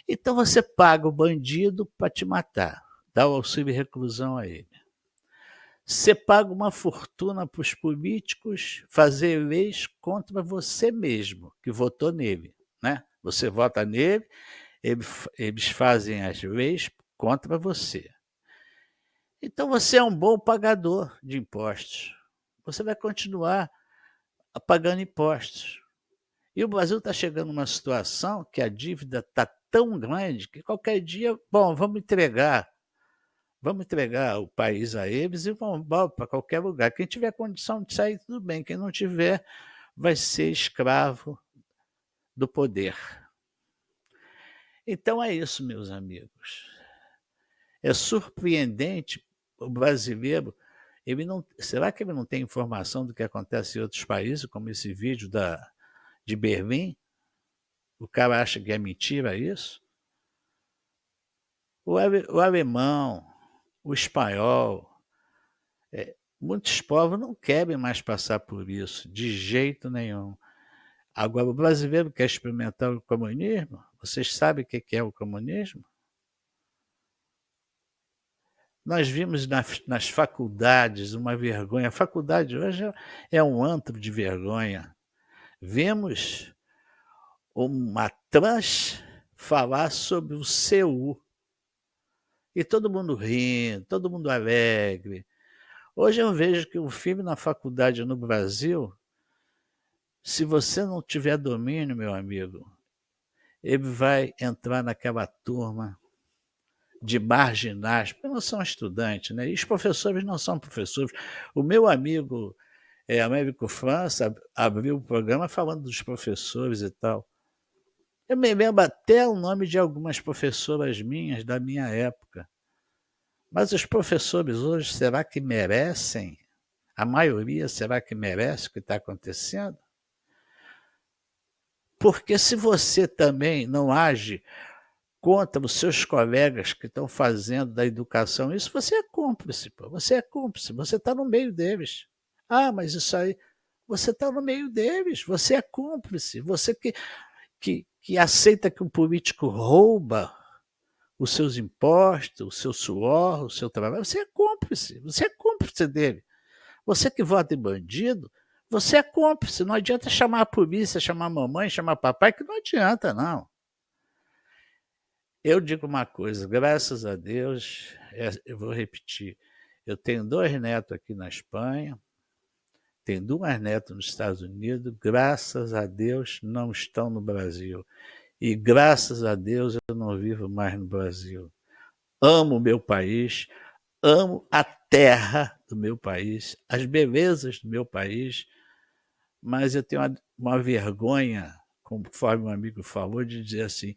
Então você paga o bandido para te matar, dá o auxílio reclusão a ele. Você paga uma fortuna para os políticos fazer leis contra você mesmo, que votou nele, né? Você vota nele, eles fazem as leis contra você. Então você é um bom pagador de impostos. Você vai continuar pagando impostos. E o Brasil está chegando numa situação que a dívida está tão grande que qualquer dia, bom, vamos entregar o país a eles e vamos para qualquer lugar. Quem tiver condição de sair, tudo bem. Quem não tiver, vai ser escravo do poder. Então é isso, meus amigos. É surpreendente o brasileiro. Será que ele não tem informação do que acontece em outros países, como esse vídeo de Berlim? O cara acha que é mentira isso? O alemão, o espanhol, muitos povos não querem mais passar por isso, de jeito nenhum. Agora, o brasileiro quer experimentar o comunismo? Vocês sabem o que é o comunismo? Nós vimos nas faculdades uma vergonha. A faculdade hoje é um antro de vergonha. Vemos uma trans falar sobre o CU. E todo mundo rindo, todo mundo alegre. Hoje eu vejo que o filme na faculdade no Brasil, se você não tiver domínio, meu amigo, ele vai entrar naquela turma de marginais, porque não são estudantes, né? E os professores não são professores. O meu amigo Américo França abriu o programa falando dos professores e tal. Eu me lembro até o nome de algumas professoras minhas da minha época. Mas os professores hoje, será que merecem? A maioria, será que merece o que está acontecendo? Porque se você também não age contra os seus colegas que estão fazendo da educação isso, você é cúmplice, pô. Você é cúmplice, você está no meio deles. Ah, mas isso aí, você está no meio deles, você é cúmplice, você que aceita que o político rouba os seus impostos, o seu suor, o seu trabalho, você é cúmplice dele. Você que vota em bandido, você é cúmplice, não adianta chamar a polícia, chamar a mamãe, chamar papai, que não adianta, não. Eu digo uma coisa, graças a Deus, eu vou repetir, eu tenho 2 netos aqui na Espanha, tenho 2 netas nos Estados Unidos, graças a Deus não estão no Brasil. E graças a Deus eu não vivo mais no Brasil. Amo o meu país, amo a terra do meu país, as belezas do meu país, mas eu tenho uma vergonha, conforme um amigo falou, de dizer assim,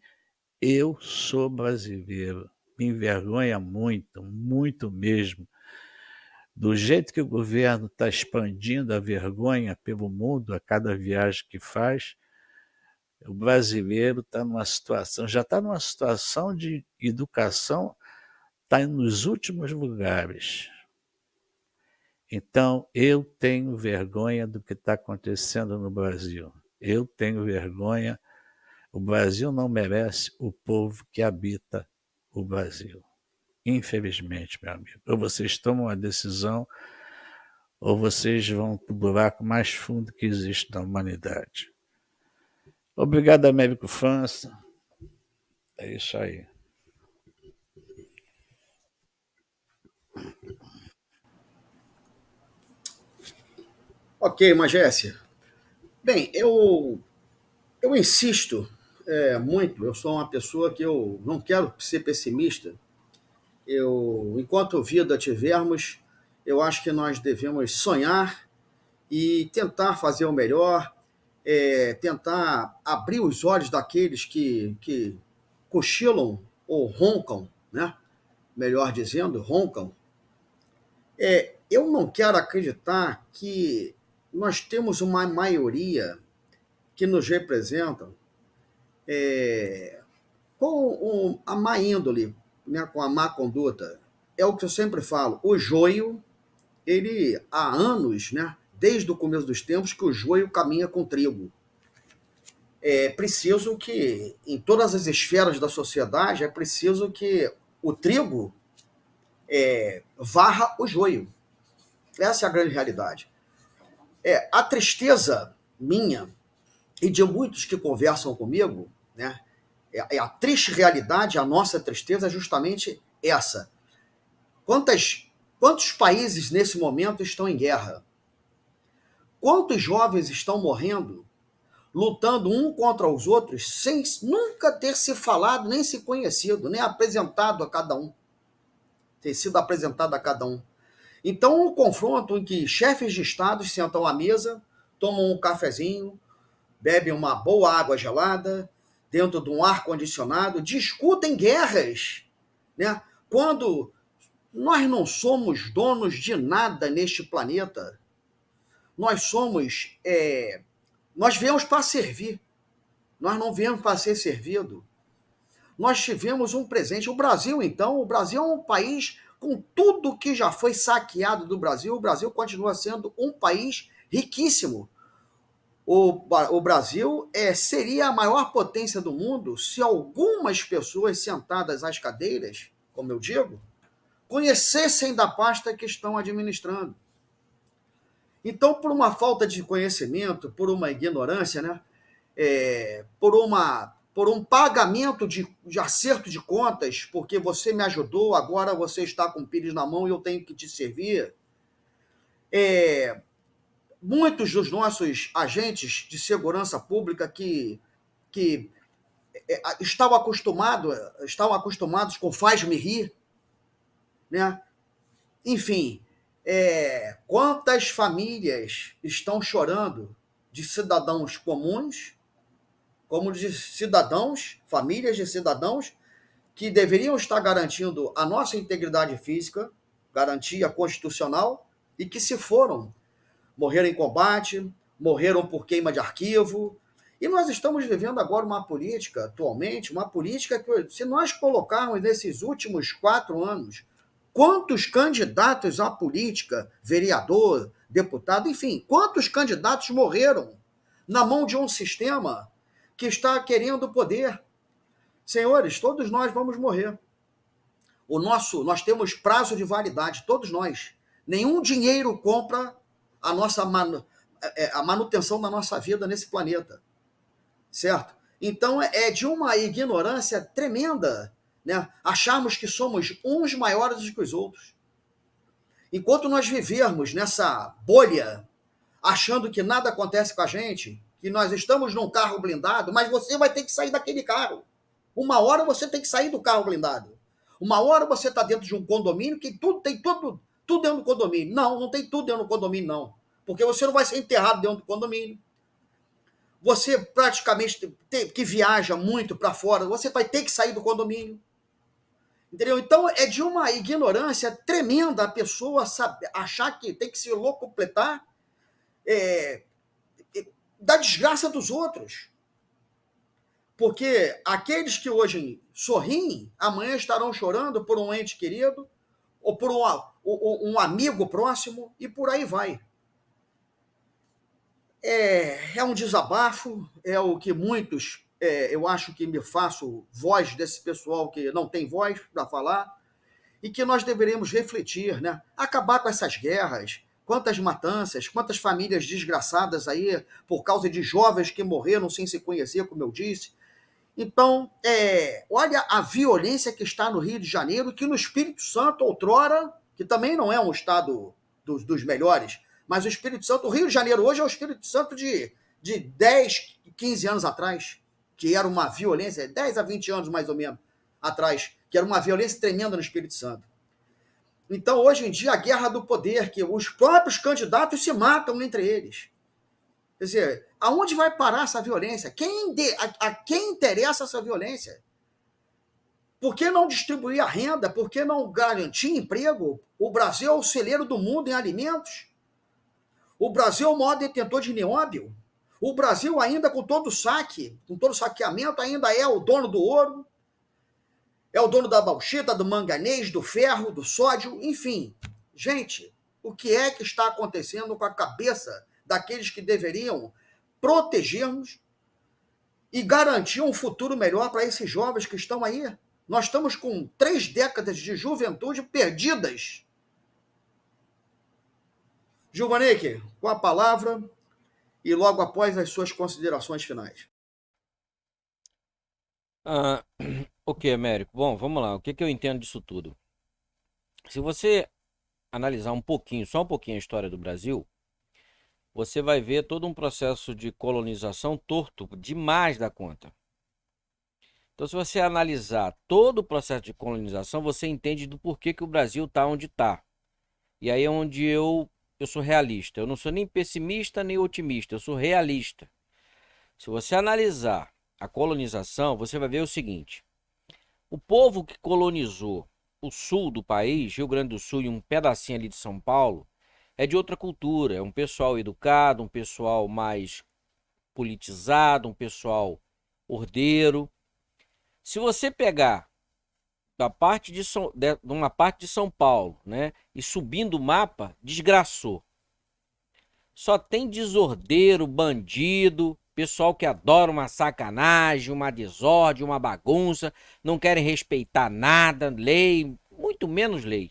eu sou brasileiro, me envergonha muito, muito mesmo. Do jeito que o governo está expandindo a vergonha pelo mundo a cada viagem que faz, o brasileiro está numa situação, já está numa situação de educação, está nos últimos lugares. Então, eu tenho vergonha do que está acontecendo no Brasil. Eu tenho vergonha. O Brasil não merece o povo que habita o Brasil. Infelizmente, meu amigo. Ou vocês tomam a decisão, ou vocês vão para o buraco mais fundo que existe na humanidade. Obrigado, Américo França. É isso aí. Ok, Magécia. Bem, eu insisto muito, eu sou uma pessoa que eu não quero ser pessimista. Enquanto vida tivermos, eu acho que nós devemos sonhar e tentar fazer o melhor, tentar abrir os olhos daqueles que cochilam ou roncam, né? Melhor dizendo, roncam. Eu não quero acreditar que nós temos uma maioria que nos representam com a má índole, né, com a má conduta, é o que eu sempre falo, o joio, ele há anos, né, desde o começo dos tempos, que o joio caminha com o trigo. É preciso que, em todas as esferas da sociedade, é preciso que o trigo varra o joio. Essa é a grande realidade. A tristeza minha e de muitos que conversam comigo, né, a triste realidade, a nossa tristeza é justamente essa. Quantos países nesse momento estão em guerra? Quantos jovens estão morrendo, lutando um contra os outros, sem nunca ter se falado, nem se conhecido, nem apresentado a cada um? Ter sido apresentado a cada um. Então, um confronto em que chefes de Estado sentam à mesa, tomam um cafezinho, bebem uma boa água gelada, dentro de um ar-condicionado, discutem guerras, né? Quando nós não somos donos de nada neste planeta. Nós viemos para servir. Nós não viemos para ser servido. Nós tivemos um presente. O Brasil é um país com tudo que já foi saqueado do Brasil. O Brasil continua sendo um país riquíssimo. O Brasil seria a maior potência do mundo se algumas pessoas sentadas às cadeiras, como eu digo, conhecessem da pasta que estão administrando. Então, por uma falta de conhecimento, por uma ignorância, né, por um pagamento de acerto de contas, porque você me ajudou, agora você está com o pires na mão e eu tenho que te servir, muitos dos nossos agentes de segurança pública que estavam acostumados com faz-me rir, né? Enfim, quantas famílias estão chorando de cidadãos comuns, como de cidadãos, famílias de cidadãos que deveriam estar garantindo a nossa integridade física, garantia constitucional, e que se foram, morreram em combate, morreram por queima de arquivo. E nós estamos vivendo agora uma política, atualmente, uma política que, se nós colocarmos nesses últimos 4 anos, quantos candidatos à política, vereador, deputado, enfim, quantos candidatos morreram na mão de um sistema que está querendo poder? Senhores, todos nós vamos morrer. Nós temos prazo de validade, todos nós. Nenhum dinheiro compra a manutenção da nossa vida nesse planeta. Certo? Então, é de uma ignorância tremenda, né, acharmos que somos uns maiores do que os outros. Enquanto nós vivermos nessa bolha, achando que nada acontece com a gente, que nós estamos num carro blindado, mas você vai ter que sair daquele carro. Uma hora você tem que sair do carro blindado. Uma hora você está dentro de um condomínio que tem tudo dentro do condomínio. Não tem tudo dentro do condomínio, não. Porque você não vai ser enterrado dentro do condomínio. Você praticamente que viaja muito para fora, você vai ter que sair do condomínio. Entendeu? Então, é de uma ignorância tremenda a pessoa achar que tem que se locupletar da desgraça dos outros. Porque aqueles que hoje sorriem, amanhã estarão chorando por um ente querido, ou por um amigo próximo, e por aí vai. É um desabafo, é o que muitos... eu acho que me faço voz desse pessoal que não tem voz para falar, e que nós deveremos refletir, né? Acabar com essas guerras, quantas matanças, quantas famílias desgraçadas aí, por causa de jovens que morreram sem se conhecer, como eu disse. Então, olha a violência que está no Rio de Janeiro, que no Espírito Santo, outrora, que também não é um estado dos melhores, mas o Espírito Santo, o Rio de Janeiro hoje é o Espírito Santo de 10, 15 anos atrás, que era uma violência, 10 a 20 anos mais ou menos atrás, que era uma violência tremenda no Espírito Santo. Então, hoje em dia, a guerra do poder, que os próprios candidatos se matam entre eles. Quer dizer, aonde vai parar essa violência? A quem interessa essa violência? Por que não distribuir a renda? Por que não garantir emprego? O Brasil é o celeiro do mundo em alimentos. O Brasil é o maior detentor de nióbio. O Brasil, ainda com todo o saqueamento, ainda é o dono do ouro. é o dono da bauxita, do manganês, do ferro, do sódio, enfim. Gente, o que é que está acontecendo com a cabeça daqueles que deveriam protegermos e garantir um futuro melhor para esses jovens que estão aí? Nós estamos com 3 décadas de juventude perdidas. Gilvaneque, com a palavra e logo após as suas considerações finais. Ok, Américo. Bom, vamos lá. O que eu entendo disso tudo? Se você analisar um pouquinho, só um pouquinho a história do Brasil, você vai ver todo um processo de colonização torto demais da conta. Então, se você analisar todo o processo de colonização, você entende do porquê que o Brasil está onde está. E aí é onde eu sou realista. Eu não sou nem pessimista nem otimista, eu sou realista. Se você analisar a colonização, você vai ver o seguinte. O povo que colonizou o sul do país, Rio Grande do Sul e um pedacinho ali de São Paulo, é de outra cultura. É um pessoal educado, um pessoal mais politizado, um pessoal ordeiro. Se você pegar uma parte de São Paulo, né, e subindo o mapa, desgraçou. Só tem desordeiro, bandido, pessoal que adora uma sacanagem, uma desordem, uma bagunça, não querem respeitar nada, lei, muito menos lei.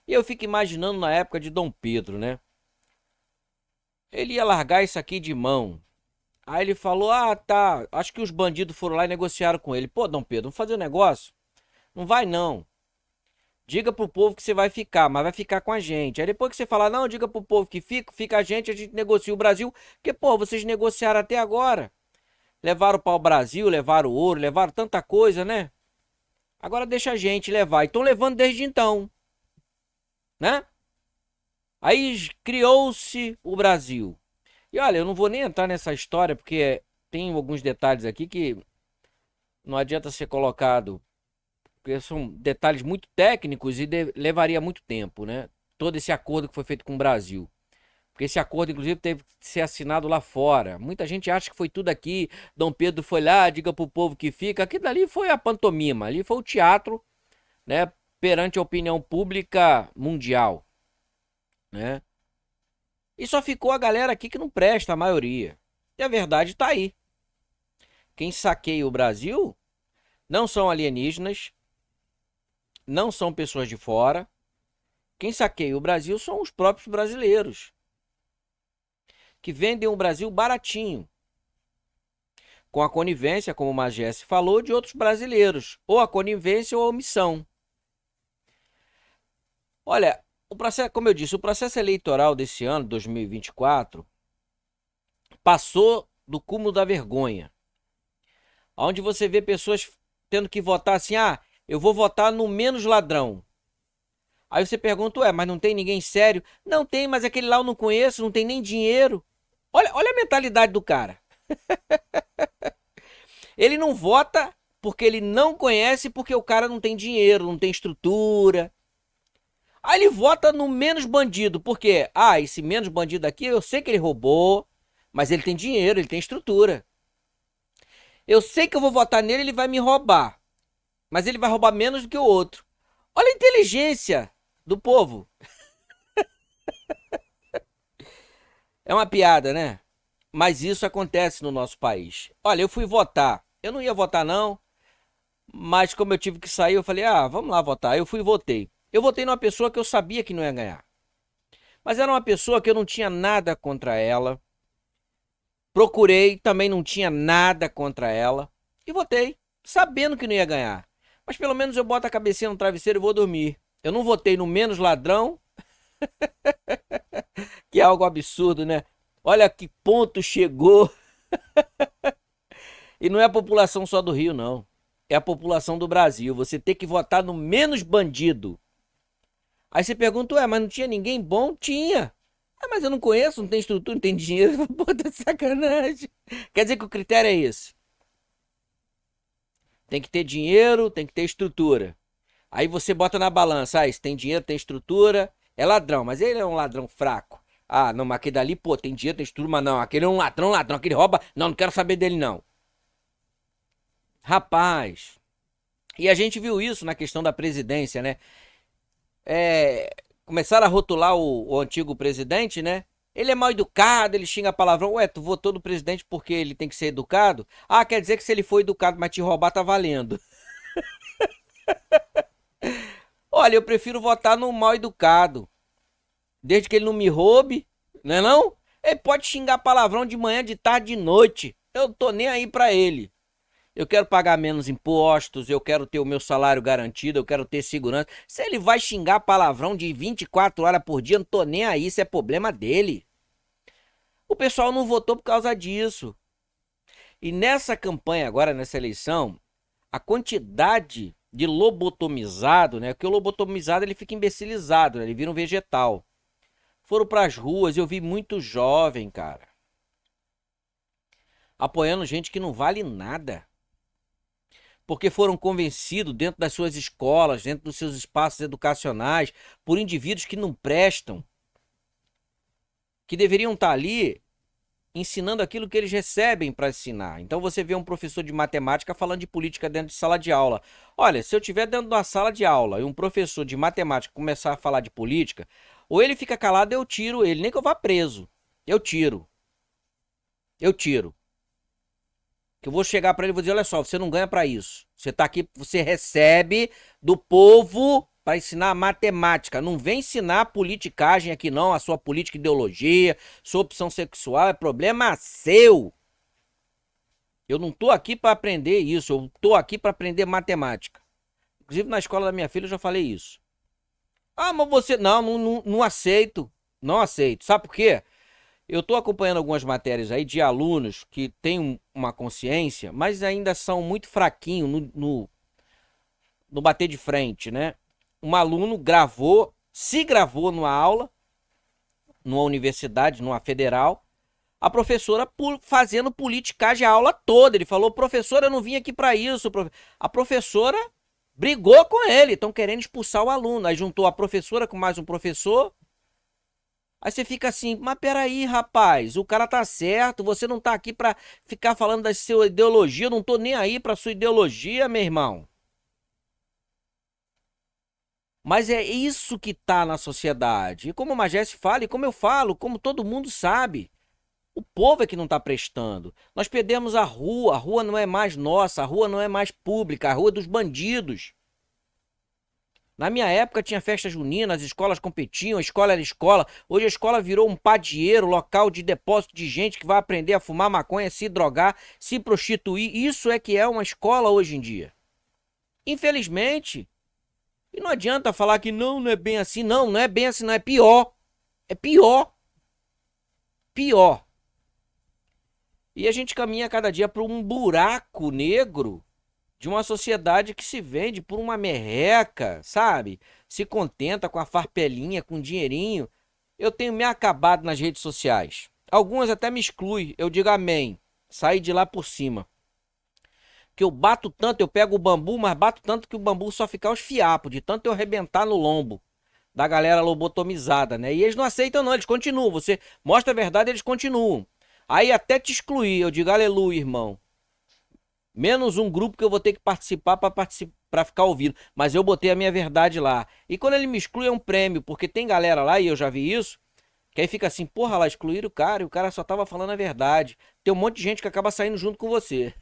E eu fico imaginando na época de Dom Pedro, né? Ele ia largar isso aqui de mão. Aí ele falou, tá, acho que os bandidos foram lá e negociaram com ele. Pô, Dom Pedro, vamos fazer um negócio? Não vai não. Diga pro povo que você vai ficar, mas vai ficar com a gente. Aí depois que você falar, não, diga pro povo que fica a gente negocia o Brasil. Porque, pô, vocês negociaram até agora. Levaram para o Brasil, levaram ouro, levaram tanta coisa, né? Agora deixa a gente levar. E estão levando desde então. Né? Aí criou-se o Brasil. E olha, eu não vou nem entrar nessa história, porque tem alguns detalhes aqui que não adianta ser colocado, porque são detalhes muito técnicos e levaria muito tempo, né? Todo esse acordo que foi feito com o Brasil. Porque esse acordo, inclusive, teve que ser assinado lá fora. Muita gente acha que foi tudo aqui, Dom Pedro foi lá, diga pro povo que fica. Aquilo dali foi a pantomima, ali foi o teatro, né? Perante a opinião pública mundial, né? E só ficou a galera aqui que não presta, a maioria. E a verdade tá aí. Quem saqueia o Brasil não são alienígenas, não são pessoas de fora. Quem saqueia o Brasil são os próprios brasileiros, que vendem o Brasil baratinho, com a conivência, como o Magés falou, de outros brasileiros, ou a conivência ou a omissão. Olha, o processo, como eu disse, o processo eleitoral desse ano, 2024, passou do cúmulo da vergonha, onde você vê pessoas tendo que votar assim, eu vou votar no menos ladrão. Aí você pergunta, mas não tem ninguém sério? Não tem, mas aquele lá eu não conheço, não tem nem dinheiro. Olha a mentalidade do cara. Ele não vota porque ele não conhece, porque o cara não tem dinheiro, não tem estrutura. Aí ele vota no menos bandido, porque, esse menos bandido aqui, eu sei que ele roubou, mas ele tem dinheiro, ele tem estrutura. Eu sei que eu vou votar nele, ele vai me roubar, mas ele vai roubar menos do que o outro. Olha a inteligência do povo. É uma piada, né? Mas isso acontece no nosso país. Olha, eu fui votar. Eu não ia votar não, mas como eu tive que sair, eu falei, vamos lá votar. Eu fui e votei. Eu votei numa pessoa que eu sabia que não ia ganhar. Mas era uma pessoa que eu não tinha nada contra ela. Procurei, também não tinha nada contra ela. E votei, sabendo que não ia ganhar. Mas pelo menos eu boto a cabecinha no travesseiro e vou dormir. Eu não votei no menos ladrão. Que é algo absurdo, né? Olha que ponto chegou. E não é a população só do Rio, não. É a população do Brasil. Você tem que votar no menos bandido. Aí você pergunta, mas não tinha ninguém bom? Tinha. Mas eu não conheço, não tem estrutura, não tem dinheiro. Pô, tá de sacanagem. Quer dizer que o critério é esse. Tem que ter dinheiro, tem que ter estrutura. Aí você bota na balança, se tem dinheiro, tem estrutura, é ladrão. Mas ele é um ladrão fraco. Não, mas aquele dali, tem dinheiro, tem estrutura, mas não, aquele é um ladrão, aquele rouba. Não quero saber dele não. Rapaz, E a gente viu isso na questão da presidência, né? Começaram a rotular o antigo presidente, né? Ele é mal educado, ele xinga palavrão. Ué, tu votou no presidente porque ele tem que ser educado? Ah, quer dizer que se ele for educado, mas te roubar, tá valendo. Olha, eu prefiro votar no mal educado. Desde que ele não me roube, não é não? Ele pode xingar palavrão de manhã, de tarde, de noite. Eu tô nem aí pra ele. Eu quero pagar menos impostos, eu quero ter o meu salário garantido, eu quero ter segurança. Se ele vai xingar palavrão de 24 horas por dia, eu não tô nem aí, isso é problema dele. O pessoal não votou por causa disso. E nessa campanha agora, nessa eleição, a quantidade de lobotomizado, né? Porque o lobotomizado ele fica imbecilizado, né? Ele vira um vegetal. Foram pras ruas, eu vi muito jovem, cara, apoiando gente que não vale nada. Porque foram convencidos dentro das suas escolas, dentro dos seus espaços educacionais, por indivíduos que não prestam, que deveriam estar ali ensinando aquilo que eles recebem para ensinar. Então você vê um professor de matemática falando de política dentro de sala de aula. Olha, se eu estiver dentro de uma sala de aula e um professor de matemática começar a falar de política, ou ele fica calado, eu tiro ele, nem que eu vá preso. Eu tiro. Que eu vou chegar para ele e vou dizer, olha só, você não ganha para isso. Você tá aqui, você recebe do povo para ensinar matemática. Não vem ensinar politicagem aqui não, a sua política ideologia, sua opção sexual, é problema seu. Eu não tô aqui para aprender isso, eu tô aqui para aprender matemática. Inclusive na escola da minha filha eu já falei isso. Ah, mas você... Não aceito. Não aceito. Sabe por quê? Eu estou acompanhando algumas matérias aí de alunos que têm uma consciência, mas ainda são muito fraquinhos no bater de frente, né? Um aluno se gravou numa aula, numa universidade, numa federal, a professora fazendo politicagem a aula toda. Ele falou, professora, eu não vim aqui para isso. A professora brigou com ele, estão querendo expulsar o aluno. Aí juntou a professora com mais um professor. Aí você fica assim, mas peraí, rapaz, o cara tá certo, você não tá aqui pra ficar falando da sua ideologia, eu não tô nem aí pra sua ideologia, meu irmão. Mas é isso que tá na sociedade. E como o Magés fala, e como eu falo, como todo mundo sabe, o povo é que não tá prestando. Nós perdemos a rua não é mais nossa, a rua não é mais pública, a rua é dos bandidos. Na minha época tinha festa junina, as escolas competiam, a escola era escola. Hoje a escola virou um padieiro, local de depósito de gente que vai aprender a fumar maconha, se drogar, se prostituir. Isso é que é uma escola hoje em dia. Infelizmente. E não adianta falar que não é bem assim. Não é bem assim, não. É pior. É pior. Pior. E a gente caminha cada dia para um buraco negro de uma sociedade que se vende por uma merreca, sabe? Se contenta com a farpelinha, com o dinheirinho. Eu tenho me acabado nas redes sociais. Algumas até me excluem. Eu digo amém. Saí de lá por cima. Que eu bato tanto, eu pego o bambu, mas bato tanto que o bambu só fica aos fiapos, de tanto eu arrebentar no lombo da galera lobotomizada, né? E eles não aceitam não, eles continuam. Você mostra a verdade, eles continuam. Aí até te excluir, eu digo aleluia, irmão. Menos um grupo que eu vou ter que participar para ficar ouvindo. Mas eu botei a minha verdade lá. E quando ele me exclui é um prêmio, porque tem galera lá, e eu já vi isso, que aí fica assim, porra lá, excluíram o cara, e o cara só tava falando a verdade. Tem um monte de gente que acaba saindo junto com você.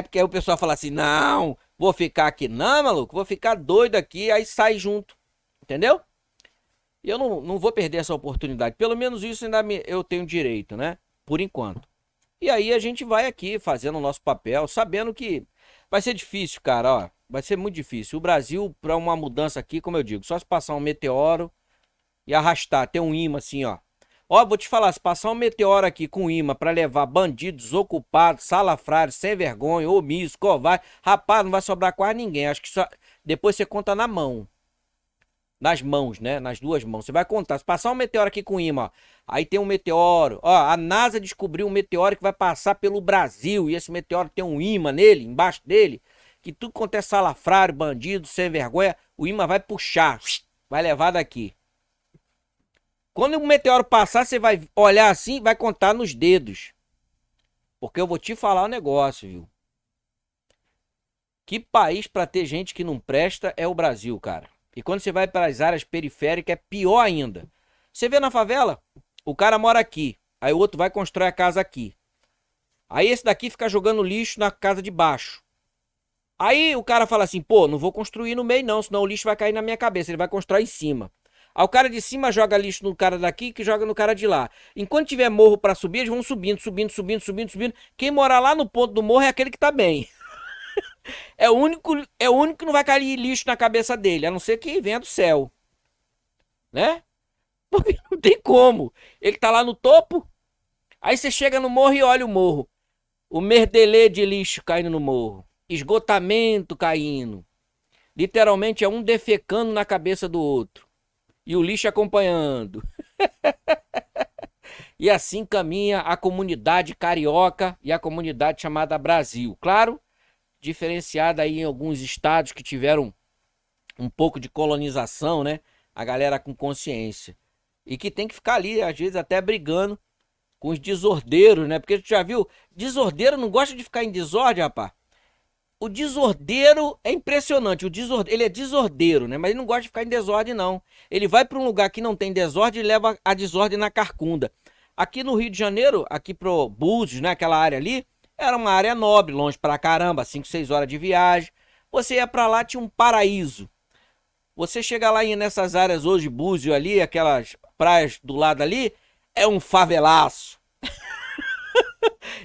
Porque aí o pessoal fala assim, não, vou ficar aqui. Não, maluco, vou ficar doido aqui, aí sai junto. Entendeu? E eu não vou perder essa oportunidade. Pelo menos isso ainda eu tenho direito, né? Por enquanto. E aí a gente vai aqui fazendo o nosso papel, sabendo que vai ser difícil, cara, ó. Vai ser muito difícil. O Brasil, para uma mudança aqui, como eu digo, só se passar um meteoro e arrastar, ter um imã assim, ó. Ó, vou te falar, se passar um meteoro aqui com imã para levar bandidos, ocupados, salafrários, sem vergonha, omisso, covarde, rapaz, não vai sobrar quase ninguém. Acho que só depois você conta na mão. Nas mãos, né? Nas duas mãos. Você vai contar. Se passar um meteoro aqui com imã, ó. Aí tem um meteoro. Ó, a NASA descobriu um meteoro que vai passar pelo Brasil. E esse meteoro tem um imã nele, embaixo dele. Que tudo quanto é salafrário, bandido, sem vergonha, o imã vai puxar. Vai levar daqui. Quando o meteoro passar, você vai olhar assim e vai contar nos dedos. Porque eu vou te falar um negócio, viu? Que país para ter gente que não presta é o Brasil, cara. E quando você vai para as áreas periféricas é pior ainda. Você vê na favela, o cara mora aqui, aí o outro vai constrói a casa aqui. Aí esse daqui fica jogando lixo na casa de baixo. Aí o cara fala assim, pô, não vou construir no meio não, senão o lixo vai cair na minha cabeça, ele vai construir em cima. Aí o cara de cima joga lixo no cara daqui, que joga no cara de lá. Enquanto tiver morro para subir, eles vão subindo, subindo, subindo, subindo, subindo. Quem morar lá no ponto do morro é aquele que tá bem. É o único que não vai cair lixo na cabeça dele, a não ser que venha do céu. Né? Porque não tem como. Ele tá lá no topo, aí você chega no morro e olha o morro. O merdelê de lixo caindo no morro. Esgotamento caindo. Literalmente é um defecando na cabeça do outro. E o lixo acompanhando. E assim caminha a comunidade carioca e a comunidade chamada Brasil. Claro, diferenciada aí em alguns estados que tiveram um pouco de colonização, né? A galera com consciência. E que tem que ficar ali, às vezes, até brigando com os desordeiros, né? Porque tu já viu, desordeiro não gosta de ficar em desordem, rapaz. O desordeiro é impressionante. Ele é desordeiro, né? Mas ele não gosta de ficar em desordem, não. Ele vai para um lugar que não tem desordem e leva a desordem na carcunda. Aqui no Rio de Janeiro, aqui pro Búzios, né? Aquela área ali, era uma área nobre, longe pra caramba, 5, 6 horas de viagem. Você ia pra lá, tinha um paraíso. Você chega lá nessas áreas hoje, Búzios ali, aquelas praias do lado ali, é um favelaço.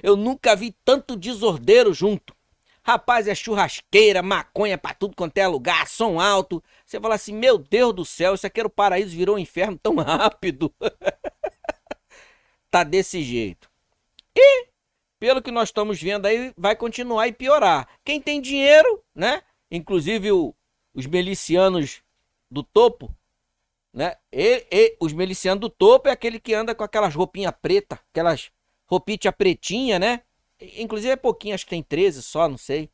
Eu nunca vi tanto desordeiro junto. Rapaz, é churrasqueira, maconha pra tudo quanto é lugar, som alto. Você fala assim, meu Deus do céu, isso aqui era o paraíso, virou um inferno tão rápido. Tá desse jeito. E, pelo que nós estamos vendo aí, vai continuar e piorar. Quem tem dinheiro, né? Inclusive os milicianos do topo, né? Os milicianos do topo é aquele que anda com aquelas roupinhas pretas, aquelas roupinhas pretinha, né? Inclusive é pouquinho, acho que tem 13 só, não sei.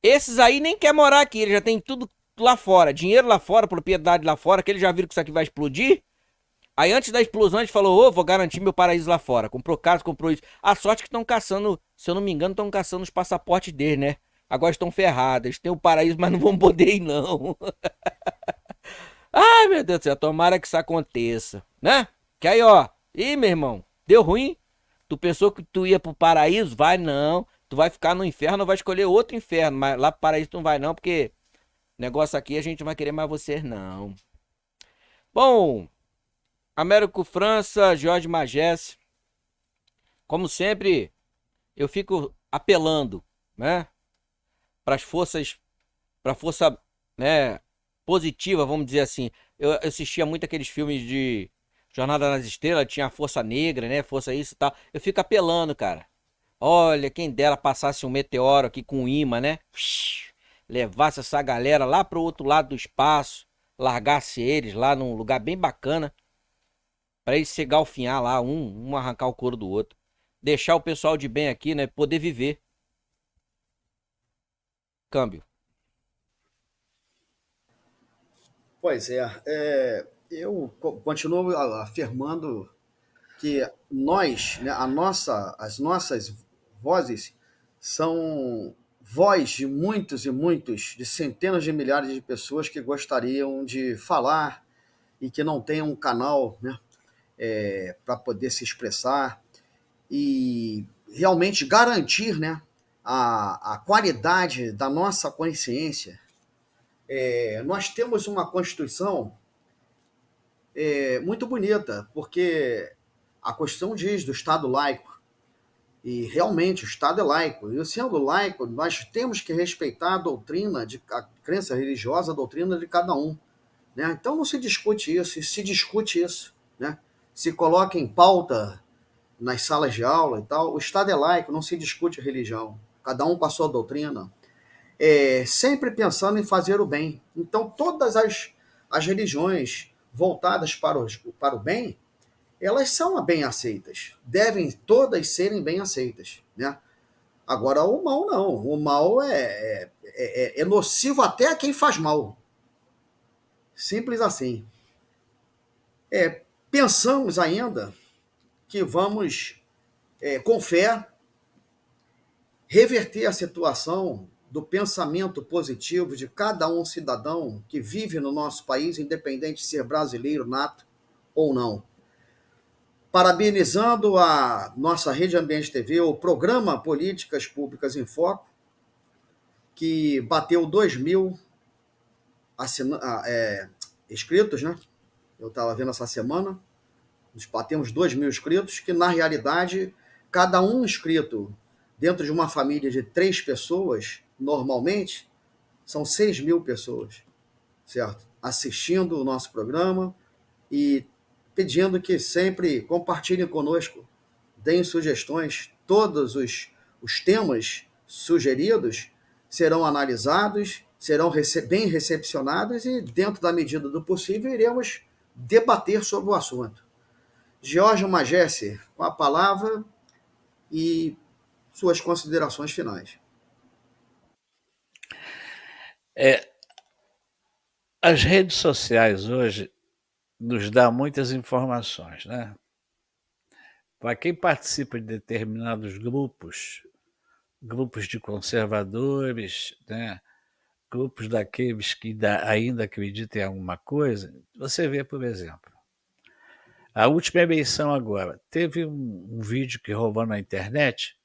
Esses aí nem quer morar aqui, eles já tem tudo lá fora, dinheiro lá fora, propriedade lá fora, que eles já viram que isso aqui vai explodir. Aí antes da explosão a gente falou, vou garantir meu paraíso lá fora. Comprou casa, comprou isso. A sorte que estão caçando, se eu não me engano, estão caçando os passaportes deles, né? Agora estão ferrados, eles têm o paraíso, mas não vão poder ir não. Ai, meu Deus do céu, tomara que isso aconteça, né? Que aí, ó, meu irmão, deu ruim? Tu pensou que tu ia pro paraíso? Vai não. Tu vai ficar no inferno ou vai escolher outro inferno. Mas lá pro paraíso tu não vai não, porque negócio aqui a gente não vai querer mais vocês não. Bom, Américo França, Jorge Magés. Como sempre, eu fico apelando, né? Para as forças, para a força, né, positiva, vamos dizer assim. Eu assistia muito aqueles filmes de Jornada nas Estrelas, tinha a Força Negra, né? Força isso e tal. Eu fico apelando, cara. Olha, quem dera passasse um meteoro aqui com um imã, né? Levasse essa galera lá pro outro lado do espaço, largasse eles lá num lugar bem bacana, para eles se galfinhar lá, um arrancar o couro do outro. Deixar o pessoal de bem aqui, né? Poder viver. Câmbio. Pois é, eu continuo afirmando que nós, né, as nossas vozes são voz de muitos e muitos, de centenas de milhares de pessoas que gostariam de falar e que não têm um canal, né, para poder se expressar e realmente garantir, né, a qualidade da nossa consciência. Nós temos uma Constituição muito bonita, porque a Constituição diz do Estado laico, e realmente o Estado é laico. E sendo laico, nós temos que respeitar a doutrina, a crença religiosa, a doutrina de cada um. Né? Então não se discute isso, se discute isso. Né? Se coloca em pauta nas salas de aula e tal. O Estado é laico, não se discute religião. Cada um com a sua doutrina. Sempre pensando em fazer o bem. Então todas as religiões voltadas para o bem, elas são bem aceitas. Devem todas serem bem aceitas. Né? Agora, o mal não. O mal é nocivo até a quem faz mal. Simples assim. Pensamos ainda que vamos, com fé, reverter a situação do pensamento positivo de cada um cidadão que vive no nosso país, independente de ser brasileiro nato ou não. Parabenizando a nossa Rede Ambiente TV, o programa Políticas Públicas em Foco, que bateu 2.000 inscritos, né? Eu estava vendo essa semana, nós batemos 2.000 inscritos, que na realidade, cada um inscrito dentro de uma família de 3 pessoas, normalmente, são 6.000 pessoas, certo? Assistindo o nosso programa e pedindo que sempre compartilhem conosco, deem sugestões. Todos os temas sugeridos serão analisados, serão bem recepcionados e, dentro da medida do possível, iremos debater sobre o assunto. Giorgio Magesse, com a palavra e suas considerações finais. As redes sociais hoje nos dão muitas informações, né? Para quem participa de determinados grupos de conservadores, né? Grupos daqueles que ainda acreditam em alguma coisa, você vê, por exemplo, a última eleição agora, teve um vídeo que rolou na internet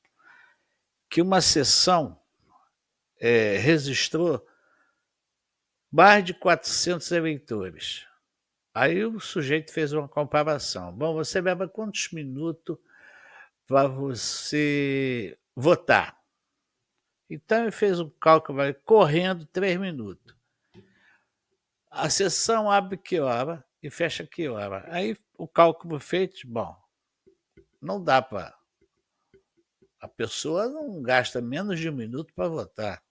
que uma sessão registrou mais de 400 eleitores. Aí o sujeito fez uma comparação. Bom, você leva quantos minutos para você votar? Então ele fez um cálculo, correndo 3 minutos. A sessão abre que hora e fecha que hora. Aí o cálculo feito, bom, não dá para... A pessoa não gasta menos de 1 minuto para votar.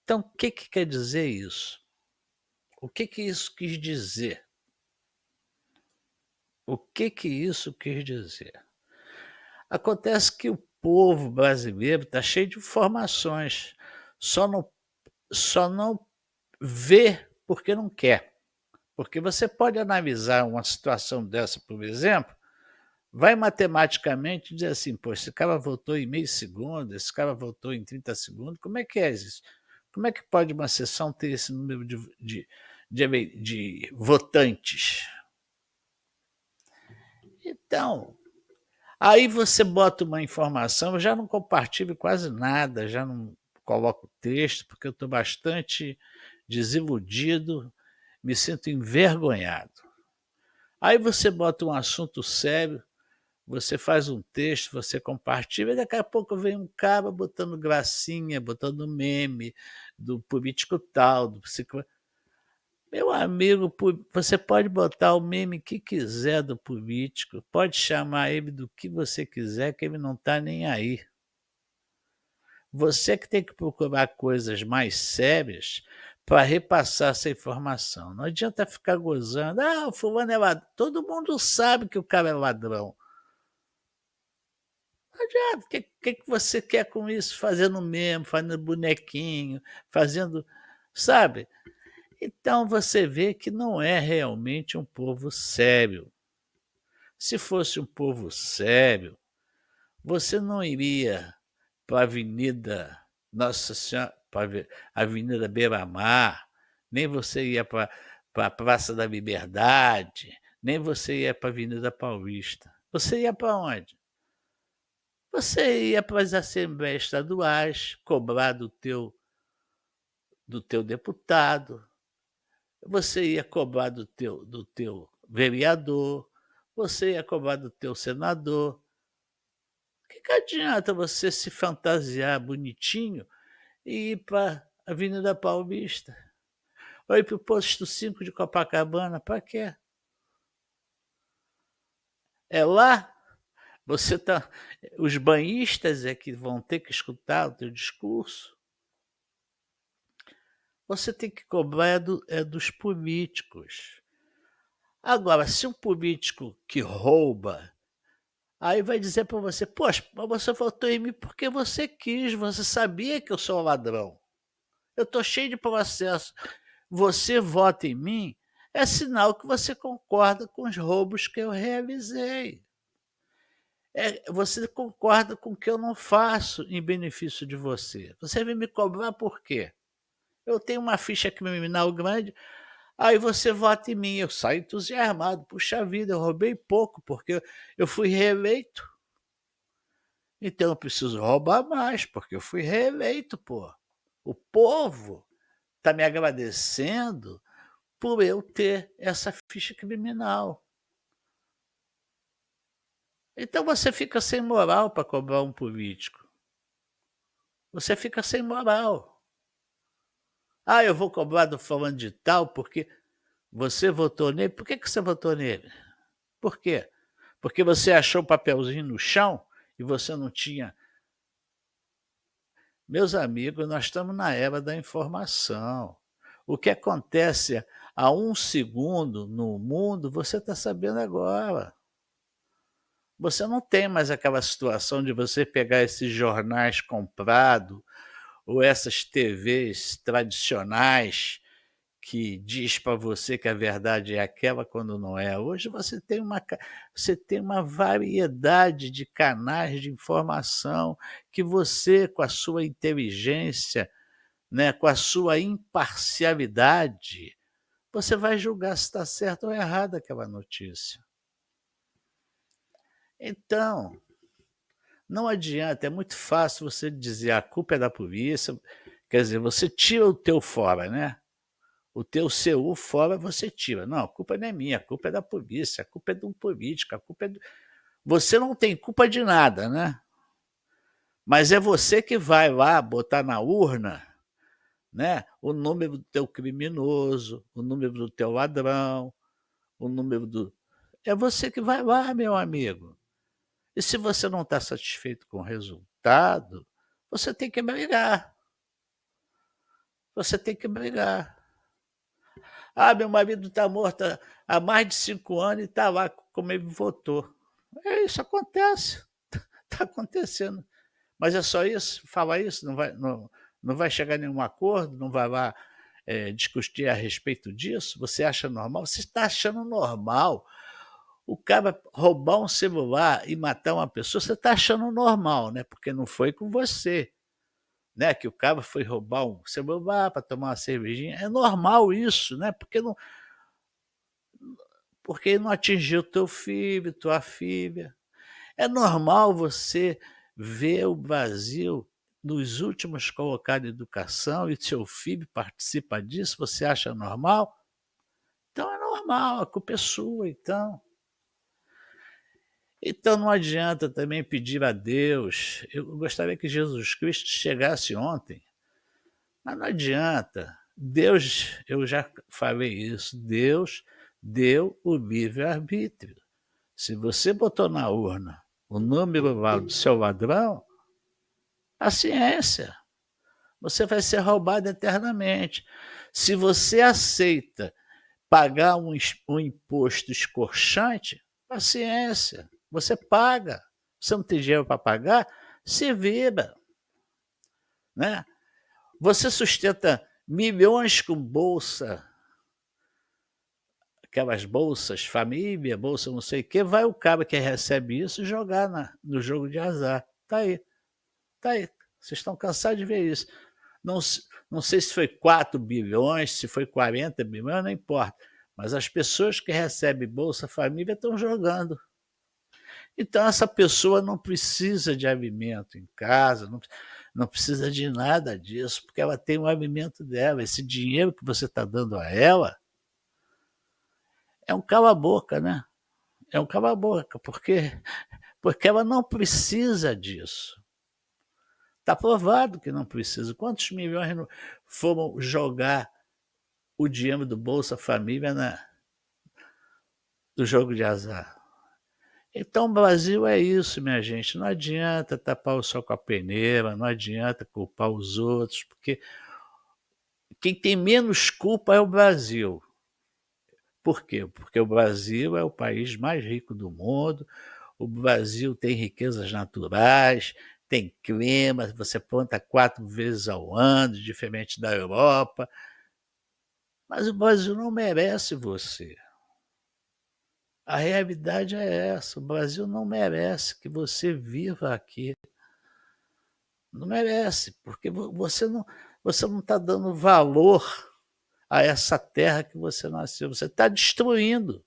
Então, o que quer dizer isso? O que isso quis dizer? O que isso quis dizer? Acontece que o povo brasileiro está cheio de informações, só não vê porque não quer. Porque você pode analisar uma situação dessa, por exemplo, vai matematicamente dizer assim, pô, esse cara votou em meio segundo, esse cara votou em 30 segundos, como é que é isso? Como é que pode uma sessão ter esse número de votantes? Então, aí você bota uma informação, eu já não compartilho quase nada, já não coloco texto, porque eu estou bastante desiludido, me sinto envergonhado. Aí você bota um assunto sério, você faz um texto, você compartilha, e daqui a pouco vem um cara botando gracinha, botando meme do político tal, do psicólogo. Meu amigo, você pode botar o meme que quiser do político, pode chamar ele do que você quiser, que ele não está nem aí. Você que tem que procurar coisas mais sérias para repassar essa informação. Não adianta ficar gozando. Ah, o fulano é ladrão. Todo mundo sabe que o cara é ladrão. Não adianta. O que você quer com isso? Fazendo meme, fazendo bonequinho, fazendo... Sabe? Então você vê que não é realmente um povo sério. Se fosse um povo sério, você não iria para a Avenida Nossa Senhora, para a Avenida Beira-Mar, nem você ia para a Praça da Liberdade, nem você ia para a Avenida Paulista. Você ia para onde? Você ia para as assembleias estaduais, cobrar do teu deputado, você ia cobrar do teu vereador, você ia cobrar do teu senador. O que adianta você se fantasiar bonitinho e ir para a Avenida Paulista? Ou ir para o posto 5 de Copacabana? Para quê? É lá? Os banhistas é que vão ter que escutar o teu discurso. Você tem que cobrar dos políticos. Agora, se um político que rouba, aí vai dizer para você, poxa, você votou em mim porque você quis, você sabia que eu sou um ladrão. Eu estou cheio de processo. Você vota em mim, é sinal que você concorda com os roubos que eu realizei. Você concorda com o que eu não faço em benefício de você. Você vem me cobrar por quê? Eu tenho uma ficha criminal grande, aí você vota em mim. Eu saio entusiasmado. Puxa vida, eu roubei pouco, porque eu fui reeleito. Então eu preciso roubar mais, porque eu fui reeleito, pô. O povo está me agradecendo por eu ter essa ficha criminal. Então você fica sem moral para cobrar um político. Você fica sem moral. Ah, eu vou cobrar do fulano de tal porque você votou nele. Por que você votou nele? Por quê? Porque você achou o papelzinho no chão e você não tinha. Meus amigos, nós estamos na era da informação. O que acontece há um segundo no mundo, você está sabendo agora. Você não tem mais aquela situação de você pegar esses jornais comprados ou essas TVs tradicionais que diz para você que a verdade é aquela quando não é. Hoje você tem uma variedade de canais de informação que você, com a sua inteligência, né, com a sua imparcialidade, você vai julgar se está certo ou errado aquela notícia. Então, não adianta, é muito fácil você dizer a culpa é da polícia, quer dizer, você tira o teu fora, né? O teu CU fora você tira. Não, a culpa não é minha, a culpa é da polícia, a culpa é do político, a culpa é do... Você não tem culpa de nada, né? Mas é você que vai lá botar na urna, né, o número do teu criminoso, o número do teu ladrão, o número do... É você que vai lá, meu amigo. E se você não está satisfeito com o resultado, você tem que brigar. Você tem que brigar. Ah, meu marido está morto há mais de 5 anos e está lá como ele votou. Isso acontece. Está acontecendo. Mas é só isso? Falar isso? Não vai chegar a nenhum acordo? Não vai lá discutir a respeito disso? Você acha normal? Você está achando normal o cara roubar um celular e matar uma pessoa? Você está achando normal, né? Porque não foi com você. Né, que o cara foi roubar um celular para tomar uma cervejinha. É normal isso, né? Porque não atingiu teu filho, tua filha. É normal você ver o Brasil nos últimos colocados em educação e seu filho participa disso. Você acha normal? Então é normal, a culpa é sua, então. Então não adianta também pedir a Deus. Eu gostaria que Jesus Cristo chegasse ontem, mas não adianta. Deus, eu já falei isso, Deus deu o livre-arbítrio. Se você botou na urna o número lá do seu ladrão, paciência, você vai ser roubado eternamente. Se você aceita pagar um imposto escorchante, paciência, você paga. Você não tem dinheiro para pagar? Se vira. Né? Você sustenta milhões com bolsa, aquelas bolsas, família, bolsa não sei o quê, vai o cara que recebe isso jogar no jogo de azar. Está aí. Está aí. Vocês estão cansados de ver isso. Não sei se foi 4 bilhões, se foi 40 bilhões, não importa. Mas as pessoas que recebem Bolsa Família estão jogando. Então, essa pessoa não precisa de alimento em casa, não precisa de nada disso, porque ela tem o alimento dela. Esse dinheiro que você está dando a ela é um cala-boca, né? É um cala-boca, porque ela não precisa disso. Está provado que não precisa. Quantos milhões foram jogar o dinheiro do Bolsa Família do jogo de azar? Então, o Brasil é isso, minha gente. Não adianta tapar o sol com a peneira, não adianta culpar os outros, porque quem tem menos culpa é o Brasil. Por quê? Porque o Brasil é o país mais rico do mundo, o Brasil tem riquezas naturais, tem clima, você planta 4 vezes ao ano, diferente da Europa. Mas o Brasil não merece você. A realidade é essa. O Brasil não merece que você viva aqui. Não merece, porque você não está dando valor a essa terra que você nasceu. Você está destruindo.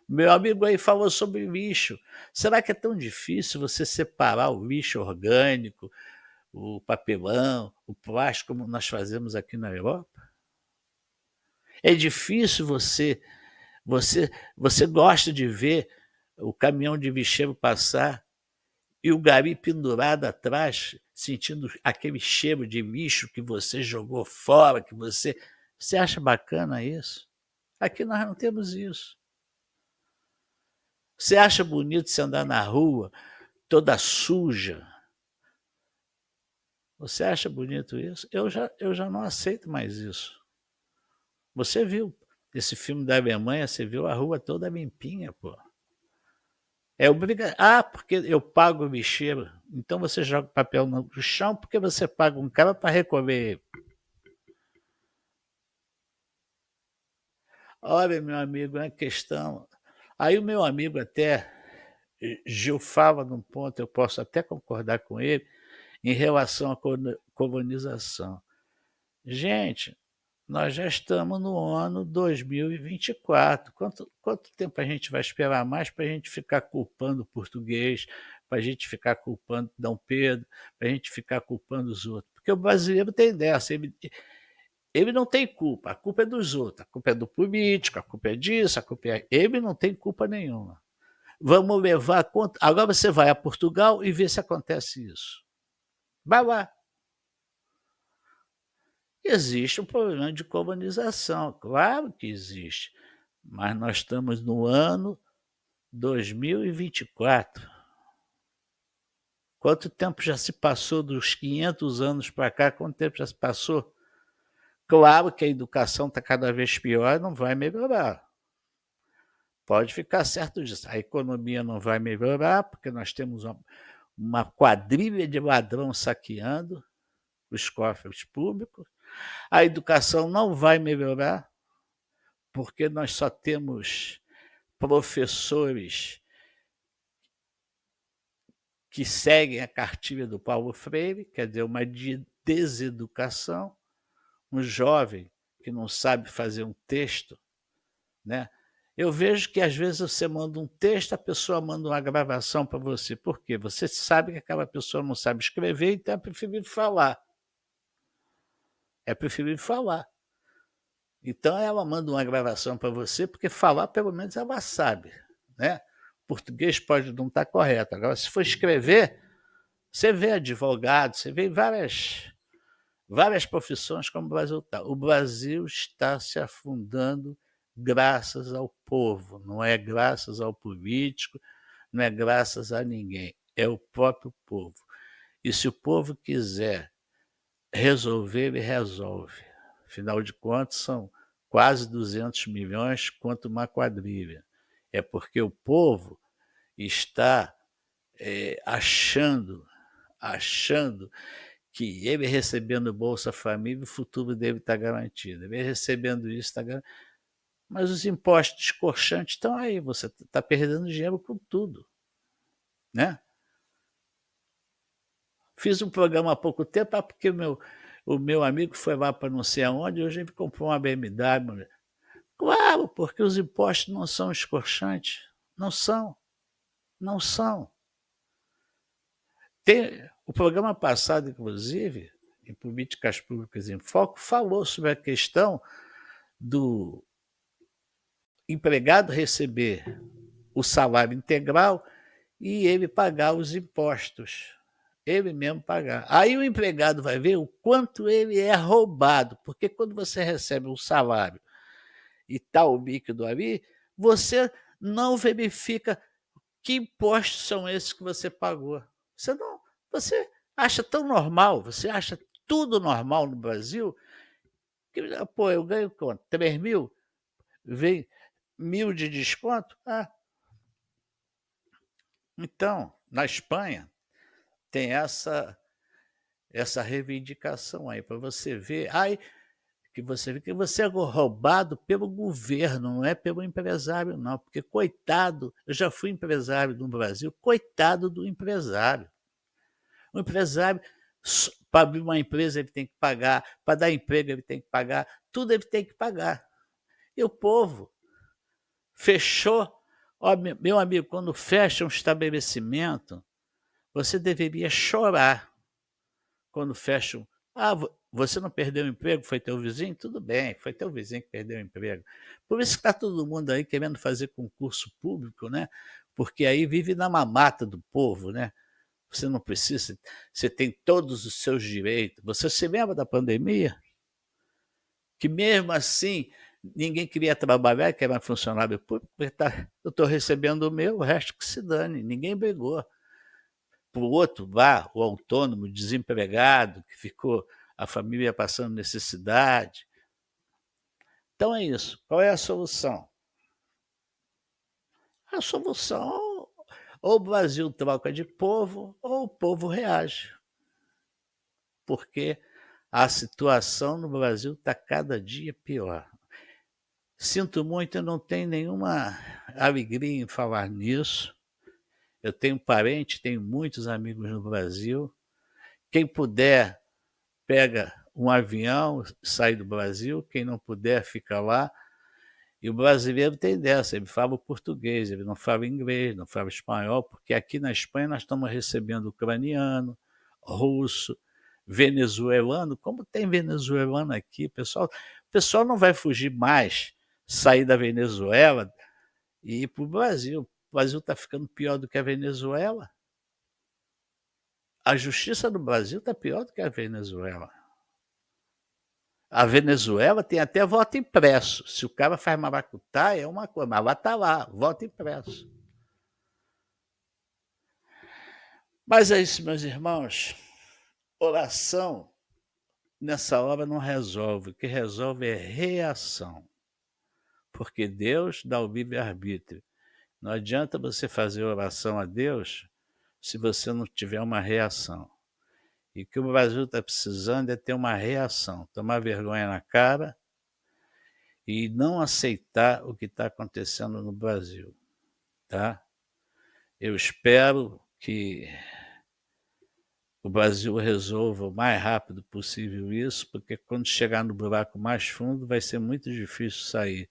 Meu amigo aí falou sobre lixo. Será que é tão difícil você separar o lixo orgânico, o papelão, o plástico, como nós fazemos aqui na Europa? É difícil você gosta de ver o caminhão de lixeiro passar e o gari pendurado atrás, sentindo aquele cheiro de lixo que você jogou fora, que você acha bacana isso? Aqui nós não temos isso. Você acha bonito você andar na rua toda suja? Você acha bonito isso? Eu já não aceito mais isso. Você viu esse filme da Alemanha, você viu a rua toda limpinha, pô. É obrigatório. Ah, porque eu pago o lixeiro. Então você joga papel no chão porque você paga um cara para recolher. Olha, meu amigo, é uma questão. Aí o meu amigo até, Gil, fala num ponto, eu posso até concordar com ele, em relação à colonização. Gente, nós já estamos no ano 2024. Quanto tempo a gente vai esperar mais para a gente ficar culpando o português, para a gente ficar culpando Dom Pedro, para a gente ficar culpando os outros? Porque o brasileiro tem dessa, ele não tem culpa, a culpa é dos outros, a culpa é do político, a culpa é disso, a culpa é... Ele não tem culpa nenhuma. Vamos levar a conta... Agora você vai a Portugal e vê se acontece isso. Vai lá. Existe um problema de colonização, claro que existe, mas nós estamos no ano 2024. Quanto tempo já se passou dos 500 anos para cá? Quanto tempo já se passou? Claro que a educação está cada vez pior e não vai melhorar. Pode ficar certo disso. A economia não vai melhorar porque nós temos uma quadrilha de ladrão saqueando os cofres públicos. A educação não vai melhorar, porque nós só temos professores que seguem a cartilha do Paulo Freire, quer dizer, uma deseducação. Um jovem que não sabe fazer um texto, né? Eu vejo que às vezes você manda um texto, a pessoa manda uma gravação para você. Por quê? Você sabe que aquela pessoa não sabe escrever, então é preferível falar. É preferível falar. Então ela manda uma gravação para você, porque falar pelo menos ela sabe, né? O português pode não estar correto. Agora, se for escrever, você vê advogado, você vê várias profissões como o Brasil está. O Brasil está se afundando graças ao povo, não é graças ao político, não é graças a ninguém, é o próprio povo. E se o povo quiser resolver, ele resolve. Afinal de contas, são quase 200 milhões contra uma quadrilha. É porque o povo está achando que ele recebendo Bolsa Família, o futuro dele está garantido. Ele recebendo isso está garantido. Mas os impostos escorchantes estão aí, você está perdendo dinheiro com tudo, né? Fiz um programa há pouco tempo, porque o meu amigo foi lá para não sei aonde, e hoje ele comprou uma BMW. Claro, porque os impostos não são escorchantes. Não são. Não são. O programa passado, inclusive, em Políticas Públicas em Foco, falou sobre a questão do empregado receber o salário integral e ele pagar os impostos. Ele mesmo pagar. Aí o empregado vai ver o quanto ele é roubado, porque quando você recebe um salário e está o líquido ali, você não verifica que impostos são esses que você pagou. Você acha tão normal, você acha tudo normal no Brasil, que, pô, eu ganho quanto? 3 mil? Vem 1.000 de desconto? Então, na Espanha, tem essa reivindicação aí, para você ver. que você é roubado pelo governo, não é pelo empresário, não. Porque, coitado, eu já fui empresário no Brasil, coitado do empresário. O empresário, para abrir uma empresa, ele tem que pagar, para dar emprego, ele tem que pagar, tudo ele tem que pagar. E o povo fechou. Ó, meu amigo, quando fecha um estabelecimento, você deveria chorar. Quando fecha um. Você não perdeu o emprego, foi teu vizinho? Tudo bem, foi teu vizinho que perdeu o emprego. Por isso que está todo mundo aí querendo fazer concurso público, né? Porque aí vive na mamata do povo, né? Você não precisa, você tem todos os seus direitos. Você se lembra da pandemia? Que mesmo assim, ninguém queria trabalhar, que era funcionário público, eu estou recebendo o meu, o resto que se dane, ninguém brigou. Para o outro, o autônomo, o desempregado, que ficou a família passando necessidade. Então é isso. Qual é a solução? A solução, ou o Brasil troca de povo, ou o povo reage. Porque a situação no Brasil está cada dia pior. Sinto muito, eu não tenho nenhuma alegria em falar nisso. Eu tenho parente, tenho muitos amigos no Brasil. Quem puder, pega um avião, sai do Brasil. Quem não puder, fica lá. E o brasileiro tem dessa, ele fala o português, ele não fala inglês, não fala espanhol, porque aqui na Espanha nós estamos recebendo ucraniano, russo, venezuelano. Como tem venezuelano aqui, o pessoal não vai fugir mais, sair da Venezuela e ir para o Brasil. O Brasil está ficando pior do que a Venezuela. A justiça do Brasil está pior do que a Venezuela. A Venezuela tem até voto impresso. Se o cara faz maracutá, é uma coisa, mas lá está lá, voto impresso. Mas é isso, meus irmãos. Oração, nessa hora, não resolve. O que resolve é reação. Porque Deus dá o livre-arbítrio. Não adianta você fazer oração a Deus se você não tiver uma reação. E o que o Brasil está precisando é ter uma reação, tomar vergonha na cara e não aceitar o que está acontecendo no Brasil. Tá? Eu espero que o Brasil resolva o mais rápido possível isso, porque quando chegar no buraco mais fundo vai ser muito difícil sair.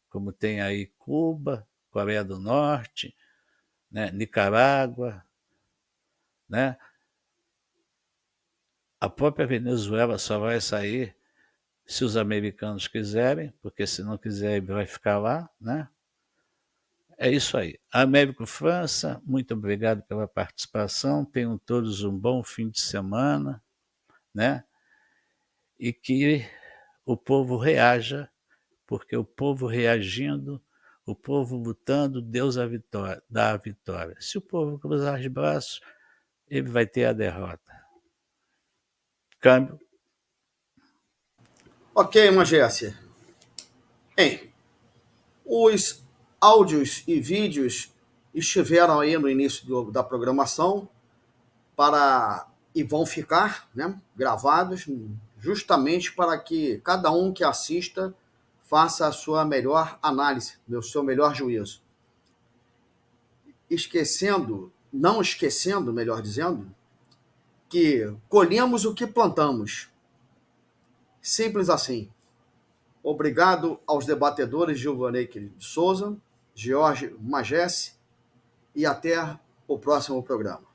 Como tem aí Cuba, Coreia do Norte, né, Nicarágua, né? A própria Venezuela só vai sair se os americanos quiserem, porque se não quiserem vai ficar lá, né? É isso aí. Américo França, muito obrigado pela participação. Tenham todos um bom fim de semana, né? E que o povo reaja, porque o povo reagindo, o povo lutando, Deus dá a vitória. Se o povo cruzar os braços, ele vai ter a derrota. Câmbio. Ok, Magécia. Bem, os áudios e vídeos estiveram aí no início da programação e vão ficar, né, gravados justamente para que cada um que assista faça a sua melhor análise, o seu melhor juízo. Não esquecendo, melhor dizendo, que colhemos o que plantamos. Simples assim. Obrigado aos debatedores Gilvanei de Souza, George Magesse, e até o próximo programa.